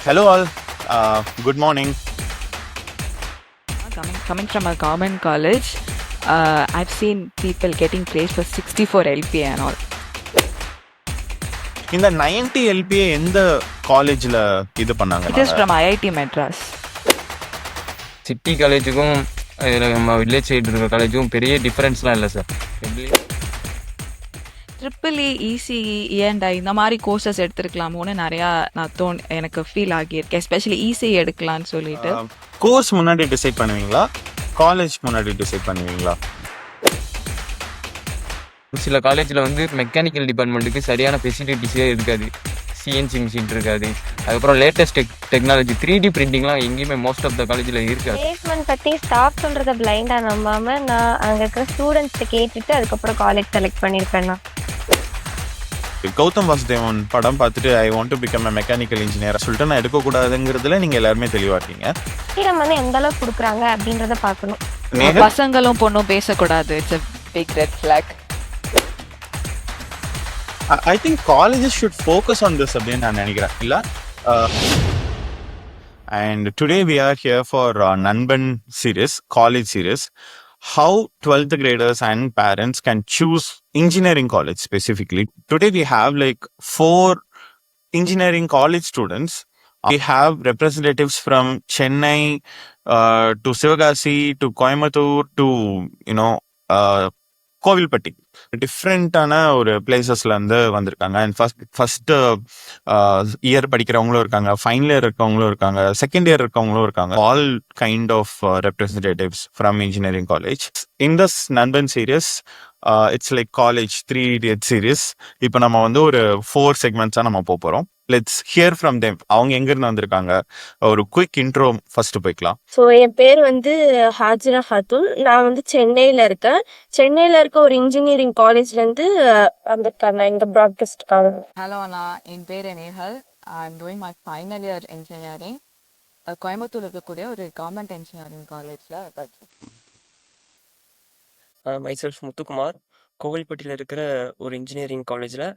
Hello, all. Good morning. Coming from a government college, I've seen people getting praised for 64 LPA and all. இந்த 90 LPA எந்த காலேஜில் இது பண்ணாங்க It is நாங்கள்? from IIT Madras. City காலேஜுக்கும் இதில் நம்ம வில்லேஜ் சைடு இருக்கிற காலேஜுக்கும் பெரிய டிஃப்ரென்ஸ்லாம் இல்லை சார். ட்ரிபிள் இசிஇ ஏன்டா இந்த மாதிரி கோர்சஸ் எடுத்துருக்கலாமோன்னு நிறையா எனக்கு ஃபீல் ஆகியிருக்கு, எஸ்பெஷலி இசிஇ எடுக்கலான்னு சொல்லிட்டு. கோர்ஸ் முன்னாடி டிசைட் பண்ணுவீங்களா, காலேஜ் முன்னாடி டிசைட் பண்ணுவீங்களா? சில காலேஜில் வந்து மெக்கானிக்கல் டிபார்ட்மெண்ட்டுக்கு சரியான ஃபெசிலிட்டிஸே இருக்காது, சிஎன்சி மிஷின் இருக்காது, அதுக்கப்புறம் லேட்டஸ்ட் டெக்னாலஜி 3D பிரிண்டிங்லாம் எங்கேயுமே மோஸ்ட் ஆஃப் த காலேஜில் இருக்காது. பிளேஸ்மெண்ட் பற்றி ஸ்டாஃப் சொல்கிறத பிளைண்டாக நம்பாமல் நான் அங்கே இருக்கிற ஸ்டூடெண்ட்ஸ்கிட்ட கேட்டுட்டு அதுக்கப்புறம் காலேஜ் செலக்ட் பண்ணியிருப்பேன். நான் கௌதம் வாசுதேவன் படம் பார்த்துட்டு I want to become a mechanical engineer சொல்லிட்டு நான் எடுக்கக்கூடாதுங்கிறதுல நீங்கள் எல்லாருமே தெளிவாக இருக்கீங்க. ஃப்ரீடம் வந்து எந்த அளவுக்கு கொடுக்குறாங்க அப்படின்றத பார்க்கணும். பசங்களும் பொண்ணும் பேசக்கூடாது, it's a big red flag. I think colleges should focus on this அப்படின்னு நான் நினைக்கிறேன் இல்லை. And today we are here for Nanban series, college series. How 12th graders and parents can choose engineering college specifically. Today we have like 4 engineering college students. We have representatives from Chennai to Sivagasi to Coimbatore to Kovilpatti, டிஃப்ரெண்டான ஒரு பிளேசஸ்ல இருந்து வந்திருக்காங்க. And first year படிக்கிறவங்களும் இருக்காங்க, final year இருக்கவங்களும் இருக்காங்க, second year இருக்கவங்களும் இருக்காங்க. All kind of representatives from engineering college. In this Nanban series it's like college 3 idiot series. இப்போ நம்ம வந்து ஒரு 4 செக்மெண்ட்ஸா நம்ம போறோம். Let's hear from them. அவங்க எங்க இருந்து வந்திருக்காங்க, ஒரு குயிக் இன்ட்ரோ ஃபர்ஸ்ட் போய்க்கலாம். ஸோ என் பேர் வந்து ஹாஜிரா ஹாத்துன். நான் வந்து சென்னையில் இருக்கேன். சென்னையில் இருக்க ஒரு இன்ஜினியரிங் காலேஜ்லேருந்து வந்திருக்கேன் நான் இந்த ப்ராட்காஸ்ட்காக. ஹலோ அண்ணா, என் பேர் Nehal. I am doing my final year engineering. Coimbatore இருக்கக்கூடிய ஒரு கவர்மெண்ட் இன்ஜினியரிங் காலேஜில் படிச்சேன். மைசெல்ஃப் முத்துக்குமார். கோவில்பட்டியில் இருக்கிற ஒரு இன்ஜினியரிங் காலேஜில்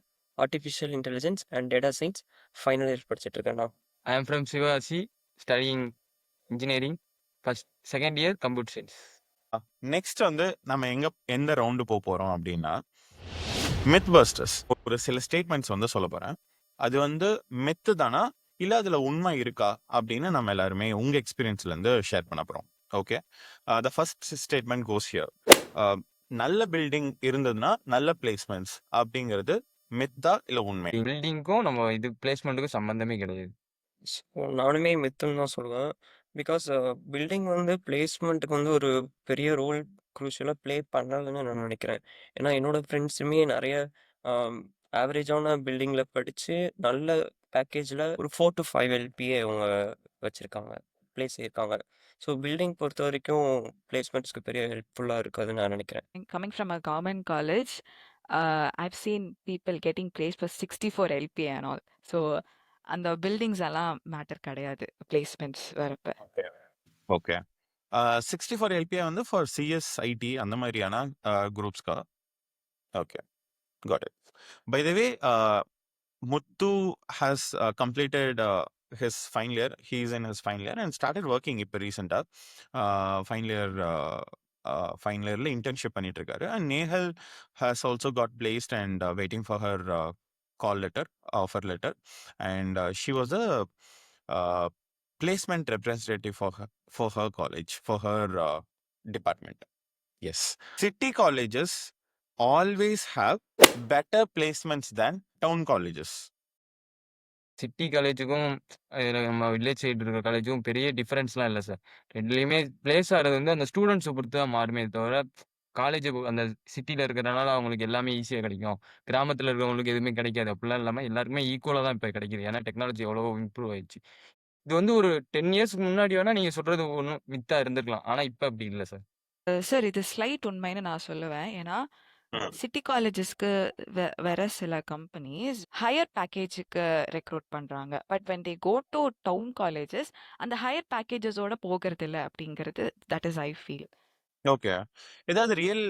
artificial intelligence and data science final year படிச்சுட்டு இருக்கேன் நான். I am from Sivakasi, studying engineering second year computer science. Next வந்து நம்ம எந்த ரவுண்டு போறோம் அப்படின்னா மித் பஸ்டர்ஸ். ஒரு சில ஸ்டேட்மெண்ட்ஸ் வந்து சொல்ல போறேன். அது வந்து மித்து தானா இல்ல அதுல உண்மை இருக்கா அப்படின்னு நம்ம எல்லாருமே உங்க எக்ஸ்பீரியன்ஸ்ல இருந்து ஷேர் பண்ண போறோம். Okay, the first statement goes here. நல்ல பில்டிங் இருந்ததுன்னா நல்ல பிளேஸ்மெண்ட்ஸ் அப்படிங்கிறது மித்தா இல்ல உண்மை? பில்டிங்க்கும் நம்ம இது பிளேஸ்மெண்ட்டுக்கும் சம்மந்தமே கிடையாது. நானுமே மித்துன்னு தான் சொல்லுவேன். பிகாஸ் பில்டிங் வந்து பிளேஸ்மெண்ட்டுக்கு வந்து ஒரு பெரிய ரோல் குரூஷியலாக ப்ளே பண்ணலன்னு நான் நினைக்கிறேன். ஏன்னா என்னோட ஃப்ரெண்ட்ஸுமே நிறைய ஆவரேஜான பில்டிங்கில் படித்து நல்ல பேக்கேஜில் ஒரு 4 to 5 LPA அவங்க வச்சுருக்காங்க, ப்ளேஸ் இருக்காங்க. ஸோ பில்டிங் பொறுத்த வரைக்கும் பிளேஸ்மெண்ட்ஸ்க்கு பெரிய ஹெல்ப்ஃபுல்லாக இருக்காதுன்னு நான் நினைக்கிறேன். Coming from a government college, I've seen people getting praised for 64 LPA and all. So அந்த பில்டிங்ஸ் எல்லாம் மேட்டர் கிடையாது பிளேஸ்மெண்ட்ஸ் வரப்ப. ஓகே, 64 LPA வந்து ஃபார் CSIT அந்த மாதிரியான குரூப்ஸ்க்கா? Okay, got it. By the way, Muthu has completed his final year. He is in his final year and started working இப்போ ரீசெண்டா ஃபைனல் இயர்ல இன்டர்ன்ஷிப் பண்ணிட்டு இருக்காரு. And Nehal has also got placed and waiting for her call letter, offer letter, and she was a placement representative for her college, for her department. Yes, city colleges always have better placements than town colleges. City காலேஜுக்கும் இதில் நம்ம village side இருக்கிற காலேஜுக்கும் பெரிய டிஃப்ரென்ஸ்லாம் இல்லை sir. ரெண்டுலேயுமே place ஆகிறது வந்து அந்த ஸ்டூடெண்ட்ஸை பொறுத்து தான் மாறுமே தவிர, காலேஜ் அந்த சிட்டியில் இருக்கிறனால அவங்களுக்கு எல்லாமே ஈஸியாக கிடைக்கும், கிராமத்தில் இருக்கிறவங்களுக்கு எதுவுமே கிடைக்காது அப்படிலாம் இல்லாமல் எல்லாருக்குமே ஈக்குவலாக தான் இப்போ கிடைக்குது. ஏன்னா டெக்னாலஜி எவ்வளோ இம்ப்ரூவ் ஆயிடுச்சு. இது வந்து ஒரு 10 இயர்ஸ்க்கு முன்னாடி வேணால் நீங்கள் சொல்கிறது ஒன்றும் வித்தா இருந்திருக்கலாம், ஆனால் இப்போ அப்படி இல்லை சார். சார் இது ஸ்லைட் உண்மைன்னு நான் சொல்லுவேன். ஏன்னா சிட்டி காலேஜஸ்க்கு வர சில கம்பெனிஸ் ஹையர் பேக்கேஜுக்கு ரெக்ரூட் பண்றாங்க. But when they go to town colleges அந்த ஹையர் பேக்கேஜஸோட போகிறது இல்லை அப்படிங்கிறது that is I feel. Okay, ஏதாவது ரியல்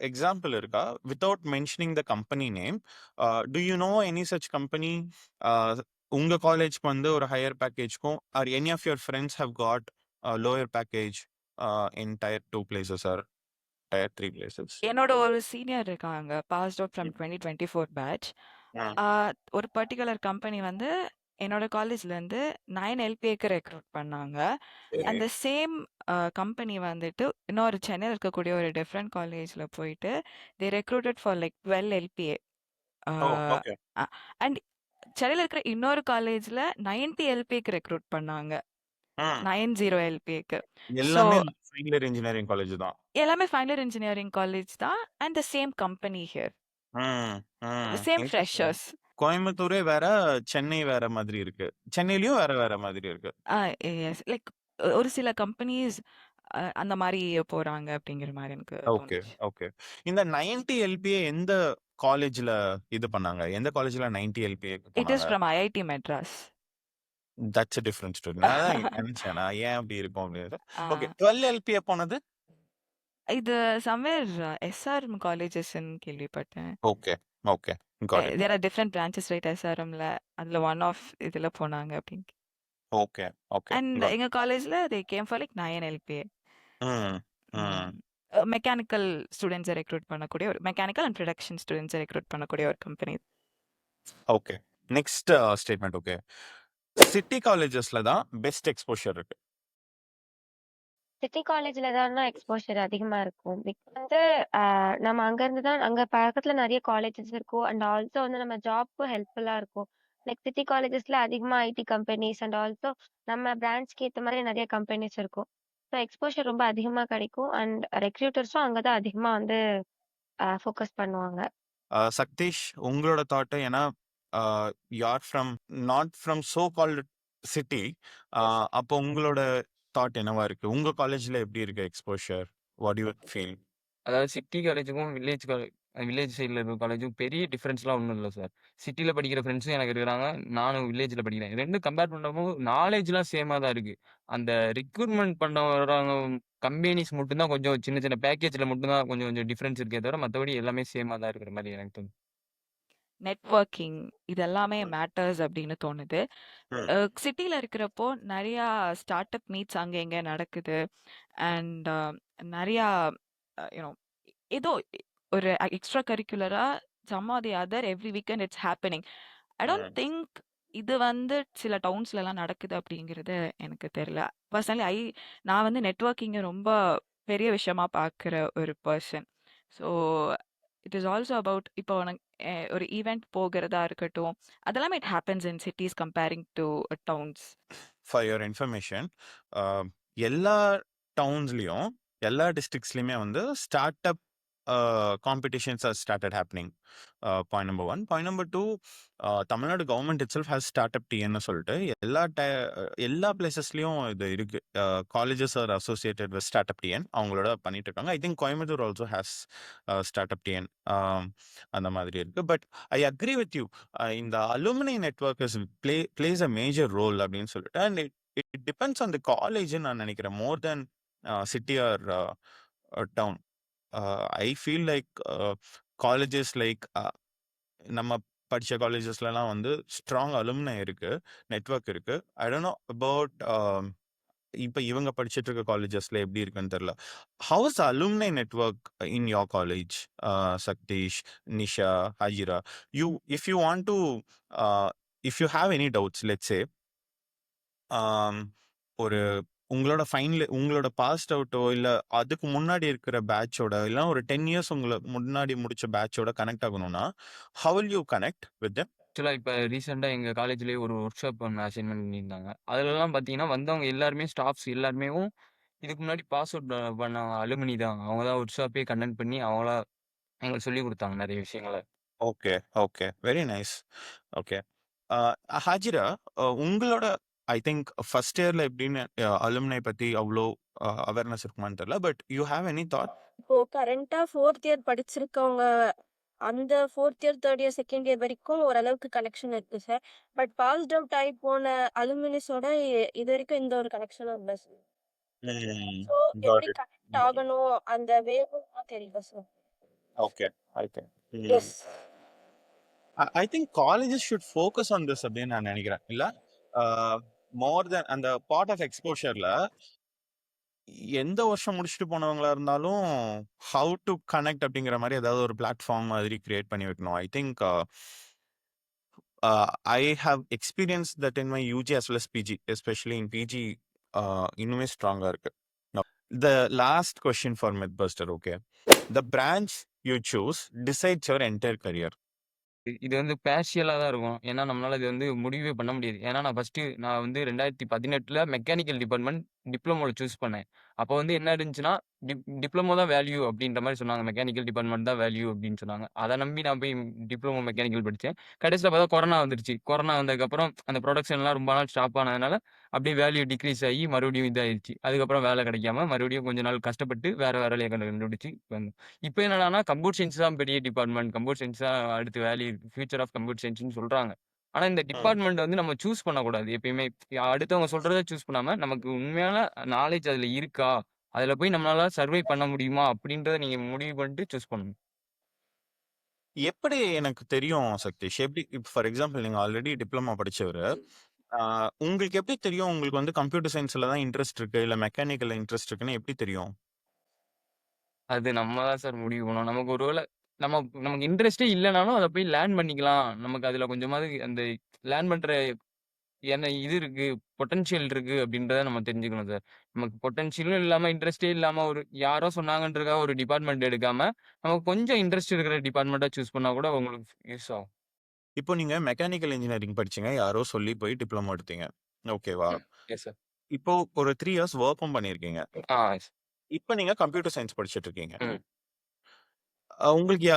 எக்ஸாம்பிள் இருக்கா without mentioning the company name? Do you know any such company உங்க காலேஜ்க்கு வந்து ஒரு ஹையர் பேக்கேஜ்க்கும் or any of your friends have got lower package in tier 2 places or tier 3 places? என்னோட ஒரு senior இருக்காங்க. Passed out from 2024 batch. ஒரு particular company வந்து என்னோட காலேஜ்லேருந்து 9 எல்பிஏக்கு ரெக்ரூட் பண்ணாங்க. அந்த சேம் கம்பெனி வந்துட்டு இன்னொரு சென்னையில் இருக்கக்கூடிய ஒரு டிஃப்ரெண்ட் காலேஜில் போயிட்டு they recruited for like 12 LPA. Okay. And சென்னையில் இருக்கிற இன்னொரு காலேஜில் 90 எல்பிஏக்கு ரெக்ரூட் பண்ணாங்க. 90 எல்பிஏக்கு. ஸோ எல்லாமே ஃபைனல் இன்ஜினியரிங் காலேஜ் தான். எல்லாமே ஃபைனல் இன்ஜினியரிங் காலேஜ் தான் and the same company here. Same freshers. கோயம்புத்தூரே வேற, சென்னை வேற மாதிரி இருக்கு. சென்னையிலயும் வேற வேற மாதிரி இருக்கு. எஸ் லைக் ஒரு சில கம்பெனிஸ் அந்த மாதிரி போறாங்க அப்படிங்கிற மாதிரி எனக்கு ஓகே தோணுச்சு. ஓகே. இந்த 90 எல்பிஏ எந்த காலேஜ்ல இது பண்ணாங்க? எந்த காலேஜ்ல 90 எல்பிஏ இட் இஸ் பண்ணாங்க? From IIT Madras. That's a different story. நான் தான் நினைச்சேன் நான் ஏன் அப்படி இருக்கும் அப்படின்னு. ஓகே 12 எல்பிஏ போனது? இது சம்வேர் எஸ்ஆர்எம் காலேஜஸ்ன்னு கேள்விப்பட்டேன். Okay okay got it. There are different branches right எஸ்ஆர்எம்ல. அதில் ஒன் ஆஃப் இதில் போனாங்க அப்படின்னு. ஓகே ஓகே அண்ட் எங்கள் காலேஜில் they came for like 9 LPA. Mechanical ஸ்டூடெண்ட்ஸை ரெக்ரூட் பண்ணக்கூடிய ஒரு மெக்கானிக்கல் அண்ட் ப்ரொடக்ஷன் ஸ்டூடெண்ட்ஸை ரெக்ரூட் பண்ணக்கூடிய ஒரு company. Okay next statement. Okay city காலேஜஸ்ல தான் பெஸ்ட் எக்ஸ்போஷர் இருக்கு. சிட்டி காலேஜ்ல தான்னா எக்ஸ்போஷர் அதிகமா இருக்கும். வந்து நம்ம அங்க இருந்து தான் அங்க பக்கத்துல நிறைய காலேஜஸ் இருக்கும் அண்ட் ஆல்சோ வந்து நம்ம ஜாப்க்கும் ஹெல்ப்ஃபுல்லா இருக்கும். லைக் சிட்டி காலேஜஸ்ல அதிகமா ஐடி கம்பெனிஸ் அண்ட் ஆல்சோ நம்ம பிரான்ச்க்கு ஏற்ற மாதிரி நிறைய கம்பெனிஸ் இருக்கும். ஸோ எக்ஸ்போஷர் ரொம்ப அதிகமா கிடைக்கும் அண்ட் ரெக்ரூட்டர்ஸும் அங்கதான் அதிகமா வந்து ஃபோக்கஸ் பண்ணுவாங்க. சக்தீஷ் உங்களோட தாட்? ஏன்னா யார் from not from so called city, அப்போ உங்களோட தாட் என்னவா இருக்கு? உங்க காலேஜ்ல எப்படி இருக்கு எக்ஸ்போஷர்? What you feel? அதாவது சிட்டி காலேஜுக்கும் வில்லேஜ் சைடில் இருக்கிற காலேஜுக்கும் பெரிய டிஃப்ரென்ஸ்லாம் ஒன்றும் இல்லை சார். சிட்டியில் படிக்கிற ஃப்ரெண்ட்ஸும் எனக்கு இருக்கிறாங்க, நானும் வில்லேஜில் படிக்கிறேன். ரெண்டும் கம்பேர் பண்ணுறப்போ நாலேஜ்லாம் சேமாக தான் இருக்குது. அந்த ரிக்ரூட்மெண்ட் பண்ண வர்றவங்க கம்பெனிஸ் மட்டும்தான் கொஞ்சம் சின்ன சின்ன பேக்கேஜில் மட்டும்தான் கொஞ்சம் கொஞ்சம் டிஃப்ரென்ஸ் இருக்கே தவிர மற்றபடி எல்லாமே சேமாக தான் இருக்கிற மாதிரி எனக்கு தோணுது. நெட்வொர்க்கிங் இதெல்லாமே மேட்டர்ஸ் அப்படின்னு தோணுது. சிட்டியில் இருக்கிறப்போ நிறையா ஸ்டார்ட் அப் மீட்ஸ் அங்கே இங்கே நடக்குது அண்ட் நிறையா யூனோ ஏதோ ஒரு எக்ஸ்ட்ரா கரிக்குலரா some or the other every weekend it's happening. I don't think இது வந்து சில டவுன்ஸ்லலாம் நடக்குது அப்படிங்கிறது எனக்கு தெரியல. பர்சனலி நான் வந்து நெட்வொர்க்கிங்கை ரொம்ப பெரிய விஷயமா பார்க்குற ஒரு person. So it is also about இப்போ உனக்கு ஒரு ஈவெண்ட் போகிறதா இருக்கட்டும், அதெல்லாமே it happens in cities comparing to towns. For your information, எல்லா டவுன்ஸ்லயும் எல்லா டிஸ்ட்ரிக்ட்ஸ்லயுமே வந்து start up competitions are started happening. Point number 1. Point number 2, Tamil Nadu government itself has start up டிஎன்னு சொல்லிட்டு எல்லா பிளேசஸ்லயும் இது இருக்கு. Colleges are associated with start up TN அவங்களோட பண்ணிட்டு இருக்காங்க. I think Coimbatore also has start up TN அந்த மாதிரி இருக்கு. But I agree with you, இந்த alumni network is place a major role அப்படின்னு சொல்லிட்டு. And it depends on the காலேஜ்னு நான் நினைக்கிறேன், more then city or town. I feel like colleges like நம்ம படித்த காலேஜஸ்லாம் வந்து ஸ்ட்ராங் அலுமினை இருக்கு, நெட்வொர்க் இருக்கு. ஐ டோன்ட் நோ அபவுட் இப்போ இவங்க படிச்சுட்டு இருக்க காலேஜஸ்ல எப்படி இருக்குன்னு தெரியல. How is alumni network in your college? Sakthish, Nisha, Hajira, if you want to if you have any doubts, let's say ஒரு உங்களோட பாஸ்ட் அவுட்டோ இல்லை அதுக்கு முன்னாடி இருக்கிற பேட்சோட இல்லை ஒரு 10 years உங்களை முன்னாடி முடிச்ச பேட்சோட கனெக்ட் ஆகணும்னா how will you connect with them? ஆக்சுவலாக இப்போ ரீசெண்டாக எங்கள் காலேஜ்லேயே ஒரு ஒர்க் ஷாப் ஒன்று அசைன்மெண்ட் பண்ணியிருந்தாங்க. அதிலலாம் பார்த்தீங்கன்னா வந்தவங்க எல்லாருமே ஸ்டாஃப்ஸ் எல்லாருமே இதுக்கு முன்னாடி பாஸ் அவுட் பண்ண அலுமினி தான். அவங்க தான் ஒர்க் ஷாப்பே கண்டெக்ட் பண்ணி அவங்களா எங்களுக்கு சொல்லி கொடுத்தாங்க நிறைய விஷயங்களை. Okay okay, very nice. Okay Hajira, உங்களோட ஐ திங்க் ஃபர்ஸ்ட் இயர்ல எப்படின்னு அலுமினை பத்தி அவ்வளோ அவேர்னஸ் இருக்குமான்னு தெரியல. But you have any thought? இப்போ கரண்டா 4th இயர் படிச்சிருக்கவங்க அந்த 4th year 3rd year 2nd year வரைக்கும் ஓரளவுக்கு கனெக்ஷன் இருக்கு சார். பட் பாஸ்ட் அவுட் ஆகி போன அலுமினிஸோட இது வரைக்கும் எந்த ஒரு கனெக்ஷனும் இல்லை சார். ஸோ எப்படி கனெக்ட் ஆகணும் அந்த வேவும் தெரியல sir. Okay okay. Yes I think colleges should focus on this அப்படின்னு நான் நினைக்கிறேன். இல்ல மோர் தென் அந்த பார்ட் ஆஃப் எக்ஸ்போஷர்ல எந்த வருஷம் முடிச்சுட்டு போனவங்களா இருந்தாலும் ஹவு டு கனெக்ட் அப்படிங்கிற மாதிரி ஏதாவது ஒரு பிளாட்ஃபார்ம் மாதிரி கிரியேட் பண்ணி வைக்கணும். I think I have experienced that in my UG as well as PG, especially in PG, இன்னுமே ஸ்ட்ராங்கா இருக்கு. Now, the last question for Mythbuster, okay. The branch you choose decides your entire career. இது வந்து பேஷியலா தான் இருக்கும். ஏன்னா, நம்மளால இது வந்து முடிவே பண்ண முடியாது. ஏன்னா, நான் வந்து 2018ல மெக்கானிக்கல் டிபார்ட்மெண்ட் டிப்ளமோல சூஸ் பண்ணேன். அப்போ வந்து என்ன இருந்துச்சுன்னா, டிப்ளமோ தான் வேல்யூ அப்படின்ற மாரி சொன்னாங்க. மெக்கானிக்கல் டிபார்ட்மெண்ட் தான் வேல்யூ அப்படின்னு சொன்னாங்க. அத நம்பி நான் போய் டிப்ளமோ மெக்கானிக்கல் படிச்சேன். கடைசில பார்த்தா கொரோனா வந்துருச்சு. கொரோனா வந்ததுக்கப்புறம் அந்த புரொடக்ஷன்லாம் ரொம்ப நாள் ஸ்டாப் ஆனதுனால, அப்படியே வேல்யூ டிக்ரீஸ் ஆகி மறுபடியும் இதாயிருச்சு. அதுக்கப்புறம் வேலை கிடைக்காம மறுபடியும் கொஞ்ச நாள் கஷ்டப்பட்டு வேற வேலைய கண்டுபிடிச்சு வந்தேன். இப்ப என்னடான்னா, கம்ப்யூட்டர் சயின்ஸ் தான் பெரிய டிபார்ட்மெண்ட். கம்ப்யூட்டர் சயின்ஸ் தான் அடுத்து வேல்யூ ஃபியூச்சர் ஆஃப் கம்ப்யூட்டர் சயின்ஸ்ன்னு சொல்றாங்க. ஆனா, இந்த டிபார்ட்மெண்ட் வந்து நம்ம சூஸ் பண்ணக்கூடாது. எப்பயுமே அடுத்தவங்க சொல்றத சூஸ் பண்ணாம, நமக்கு உண்மையான நாலேட்ஜ் அதுல இருக்கா? அதுல போய் நம்மளால சர்வை பண்ண முடியுமா? அப்படின்றத நீங்க முடிவு பண்ணிட்டு சூஸ் பண்ணணும். எப்படி எனக்கு தெரியும் சக்திஷ்? எப்படி ஃபார் எக்ஸாம்பிள் நீங்க ஆல்ரெடி டிப்ளமா படிச்சவரு. உங்களுக்கு எப்படி தெரியும் உங்களுக்கு வந்து கம்ப்யூட்டர் சயின்ஸ்ல தான் இன்ட்ரெஸ்ட் இருக்கு இல்ல மெக்கானிக்கல்ல இன்ட்ரெஸ்ட் இருக்குன்னு எப்படி தெரியும்? அது நம்ம தான் சார் முடிவு பண்ணணும். நமக்கு ஒரு வேள நமக்கு இன்ட்ரெஸ்ட்டே இல்லனாலும் அத போய் லேர்ன் பண்ணிக்கலாம். நமக்கு அதுல கொஞ்சமாவது அந்த லேர்ன் பண்ற இது இருக்கு, பொட்டன்ஷியல் இருக்கு அப்படின்றத நம்ம தெரிஞ்சுக்கணும் சார். நமக்கு பொட்டன்ஷியலும் இல்லாம, இன்ட்ரெஸ்ட்டே இல்லாம யாரோ சொன்னாங்கன்றதுக்காக ஒரு டிபார்ட்மெண்ட் எடுக்காம, நமக்கு கொஞ்சம் இன்ட்ரெஸ்ட் இருக்கிற டிபார்ட்மெண்ட்டா சூஸ் பண்ணா கூட உங்களுக்கு யூஸ் ஆகும். இப்போ நீங்க மெக்கானிக்கல் இன்ஜினியரிங் படிச்சீங்க. யாரோ சொல்லி போய் டிப்ளமோ எடுத்தீங்க. ஓகேவா? Yes sir. இப்போ ஒரு 3 இயர்ஸ் ஒர்க்கும் பண்ணியிருக்கீங்க. எஸ். இப்போ நீங்க கம்ப்யூட்டர் சயின்ஸ் படிச்சுட்டு இருக்கீங்க. ம். உங்களுக்கு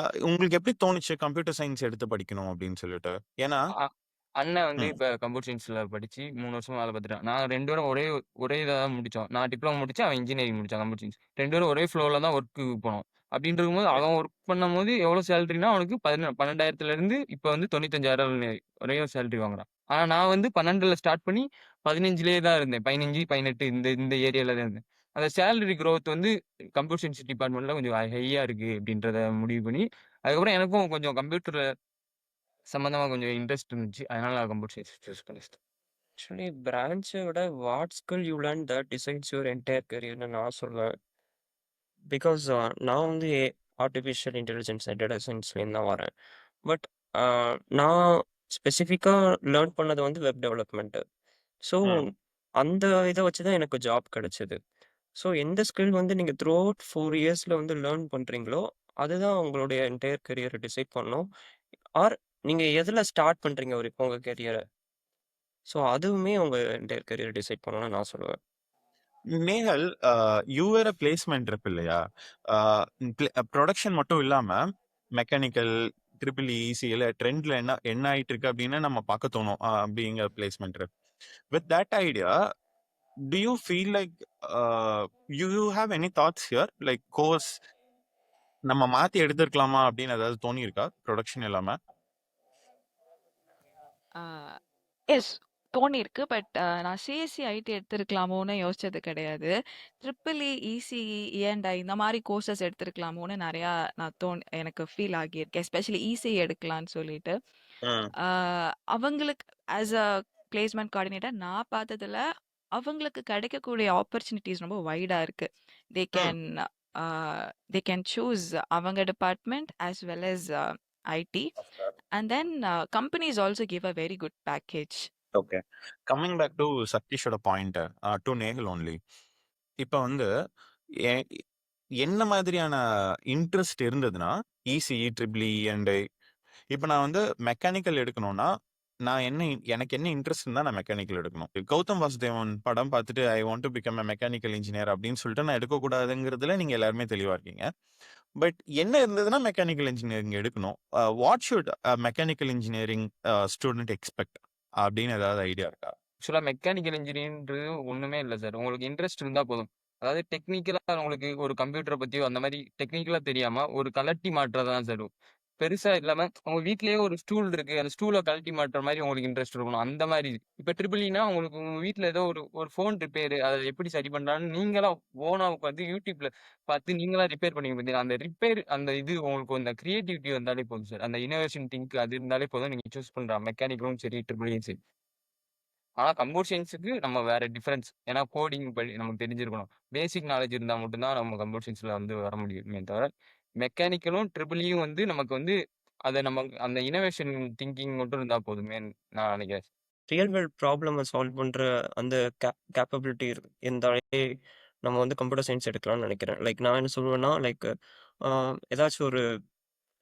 எப்படி தோணுச்சு கம்ப்யூட்டர் சயின்ஸ் எடுத்து படிக்கணும் அப்படின்னு சொல்லிட்டு? ஏன்னா அ அண்ணன் வந்து ம். இப்ப கம்ப்யூட்டர் சயின்ஸ்ல படிச்சு 3 வருஷமா வேலை பார்த்துட்டான். நாங்க 2 பேரும் ஒரே இத தான் முடிச்சோம். நான் டிப்ளமோ முடிச்சேன். அவன் இன்ஜினியரிங் முடிச்சான் கம்ப்யூட்டர் சயின்ஸ். 2 பேரும் ஒரே ஃப்ளோல தான் ஒர்க்குக்கு போனோம். அப்படின்னு இருக்கும்போது அவன் ஒர்க் பண்ணும்போது எவ்வளோ சேலரினா அவனுக்கு 12,000ல இருந்து இப்ப வந்து 95,000 ஒரே சேலரி வாங்குறான். ஆனா நான் வந்து 12ல ஸ்டார்ட் பண்ணி 15லயே தான் இருந்தேன். 15, 18 இந்த ஏரியால தான் இருந்தேன். அந்த சேலரி குரோத் வந்து கம்ப்யூட்டர் சயின்ஸ் டிபார்ட்மெண்ட்ல கொஞ்சம் ஹையா இருக்கு அப்படின்றத முடிவு பண்ணி, அதுக்கப்புறம் எனக்கும் கொஞ்சம் கம்ப்யூட்டர் சம்மந்தமா கொஞ்சம் இன்ட்ரெஸ்ட் இருந்துச்சு. அதனால நான் கம்ப்யூட்டர் சயின்ஸ் சூஸ் பண்ணிட்டேன். ஆக்சுவலி பிரான்ச்சை விட what skill you learn that decides your entire கரியர்னு நான் சொல்லுவேன். பிகாஸ் நான் வந்து ஆர்டிஃபிஷியல் இன்டெலிஜென்ஸ் அண்ட் டேட்டா சயின்ஸ்லேருந்து தான் வரேன். பட் நான் ஸ்பெசிஃபிக்காக லேர்ன் பண்ணது வந்து வெப் டெவலப்மெண்ட்டு. ஸோ ம். அந்த இதை வச்சு தான் எனக்கு ஜாப் கிடைச்சது. ஸோ எந்த ஸ்கில் வந்து நீங்கள் த்ரூ அவுட் 4 இயர்ஸில் வந்து லேர்ன் பண்ணுறீங்களோ அதுதான் உங்களுடைய என்டையர் கரியரை டிசைட் பண்ணணும். ஆர் நீங்கள் எதில் ஸ்டார்ட் பண்ணுறீங்க ஒரு இப்போ உங்கள் கரியரை, ஸோ அதுவுமே உங்கள் என்டையர் கரியரை டிசைட் பண்ணணும்னு நான் சொல்லுவேன். Nehal, you were a placement trip இல்லையா? ப்ரொடக்ஷன் மட்டும் இல்லாம மெக்கானிக்கல் ட்ரிபிள் இசிஎல் ட்ரெண்ட்ல என்ன என்ன ஆயிட்டு இருக்கு அப்படின்னு நம்ம பார்க்க தோணும். Being a placement trip with that idea, do you feel like you have any thoughts here like course நம்ம மாத்தி எடுத்திருக்கலாமா அப்படின்னு ஏதாவது தோணி இருக்கா ப்ரொடக்ஷன் இல்லாம? எஸ் தோணியிருக்கு. பட் நான் சிஎஸ்சி ஐடி எடுத்திருக்கலாமோன்னு யோசிச்சது கிடையாது. ட்ரிபிள் இசிஇ இஎன்ஐ இந்த மாதிரி கோர்சஸ் எடுத்திருக்கலாமோன்னு நிறையா எனக்கு ஃபீல் ஆகியிருக்கு. எஸ்பெஷலி இசிஇ எடுக்கலான்னு சொல்லிட்டு ம். அவங்களுக்கு ஆஸ் அ பிளேஸ்மெண்ட் கோஆர்டினேட்டர் நான் பார்த்ததுல அவங்களுக்கு கிடைக்கக்கூடிய ஆப்பர்ச்சுனிட்டிஸ் ரொம்ப வைடா இருக்கு. தே கேன் சூஸ் அவங்க department as well as IT. And then companies also give a very good package. ஓகே, கம்மிங் பேக் டு சதீஷோட பாயிண்ட், டு நேகல் ஒன்லி. இப்போ வந்து எ- என்ன மாதிரியான இன்ட்ரெஸ்ட் இருந்ததுன்னா இசிஇ ட்ரிபிள்இ அண்ட் இப்போ நான் வந்து மெக்கானிக்கல் எடுக்கணும்னா நான் எனக்கு என்ன இன்ட்ரெஸ்ட் இருந்தா நான் மெக்கானிக்கல் எடுக்கணும். கௌதம் வாசுதேவன் படம் பார்த்துட்டு I want to become a mechanical engineer அப்படின்னு சொல்லிட்டு நான் எடுக்கக்கூடாதுங்கிறதுல நீங்க எல்லாருமே தெளிவா இருக்கீங்க. பட் என்ன இருந்ததுன்னா மெக்கானிக்கல் இன்ஜினியரிங் எடுக்கணும். What should mechanical engineering student expect அப்படின்னு ஏதாவது ஐடியா இருக்கா? ஆக்சுவலா மெக்கானிக்கல் இன்ஜினியரிங்ன்றது ஒண்ணுமே இல்ல சார். உங்களுக்கு இன்ட்ரெஸ்ட் இருந்தா போதும். அதாவது டெக்னிக்கலா உங்களுக்கு ஒரு கம்ப்யூட்டர பத்தியோ அந்த மாரி டெக்னிக்கலா தெரியாம ஒரு கழட்டி மாட்டுறது தான் சார். பெருசா இல்லாம உங்க வீட்லயே ஒரு ஸ்டூல் இருக்கு. அந்த ஸ்டூல கழட்டி மாட்டுற மாரி உங்களுக்கு இன்ட்ரெஸ்ட் இருக்கணும். அந்த மாரி. இப்ப ட்ரிபிள் ஈனா உங்களுக்கு உங்க வீட்ல ஏதோ ஒரு ஒரு ஃபோன் ரிப்பேர் அத எப்படி சரி பண்ணலாம்னு நீங்களா ஓனா உட்காந்து YouTubeல பார்த்து நீங்களா ரிப்பேர் பண்ணீங்க பார்த்தீங்களா? அந்த ரிப்பேர் அந்த இது உங்களுக்கு அந்த கிரியேட்டிவிட்டி வந்தாலே போதும் சார். அந்த இன்னோவேஷன் திங்க் அது இருந்தாலே போதும். நீங்க சூஸ் பண்ற மெக்கானிக்கலும் சரி, ட்ரிபிள் ஈயும் சரி. ஆனா கம்ப்யூட்டர் சயின்ஸுக்கு நம்ம வேற டிஃபரன்ஸ். ஏன்னா கோடிங் நமக்கு தெரிஞ்சிருக்கணும். பேசிக் நாலேட்ஜ் இருந்தா மட்டும் தான் நம்ம கம்ப்யூட்டர் சயின்ஸ்ல வந்து வர முடியுமே தவிர, மெக்கானிக்கலும், ட்ரிபிள் ஈயும் வந்து நமக்கு வந்து அத நம்ம அந்த இன்னோவேஷன் திங்கிங் மட்டும் இருந்தா போதுமேன்னு நான் நினைக்கிறேன். ரியல் வேர்ல்ட் ப்ராப்ளம சால்வ் பண்ற அந்த கேப்பபிலிட்டி இருந்தாலே நம்ம வந்து கம்ப்யூட்டர் சயின்ஸ் எடுக்கலாம்னு நினைக்கிறேன். லைக் நான் என்ன சொல்லுவேன்னா, லைக் ஏதாச்சும் ஒரு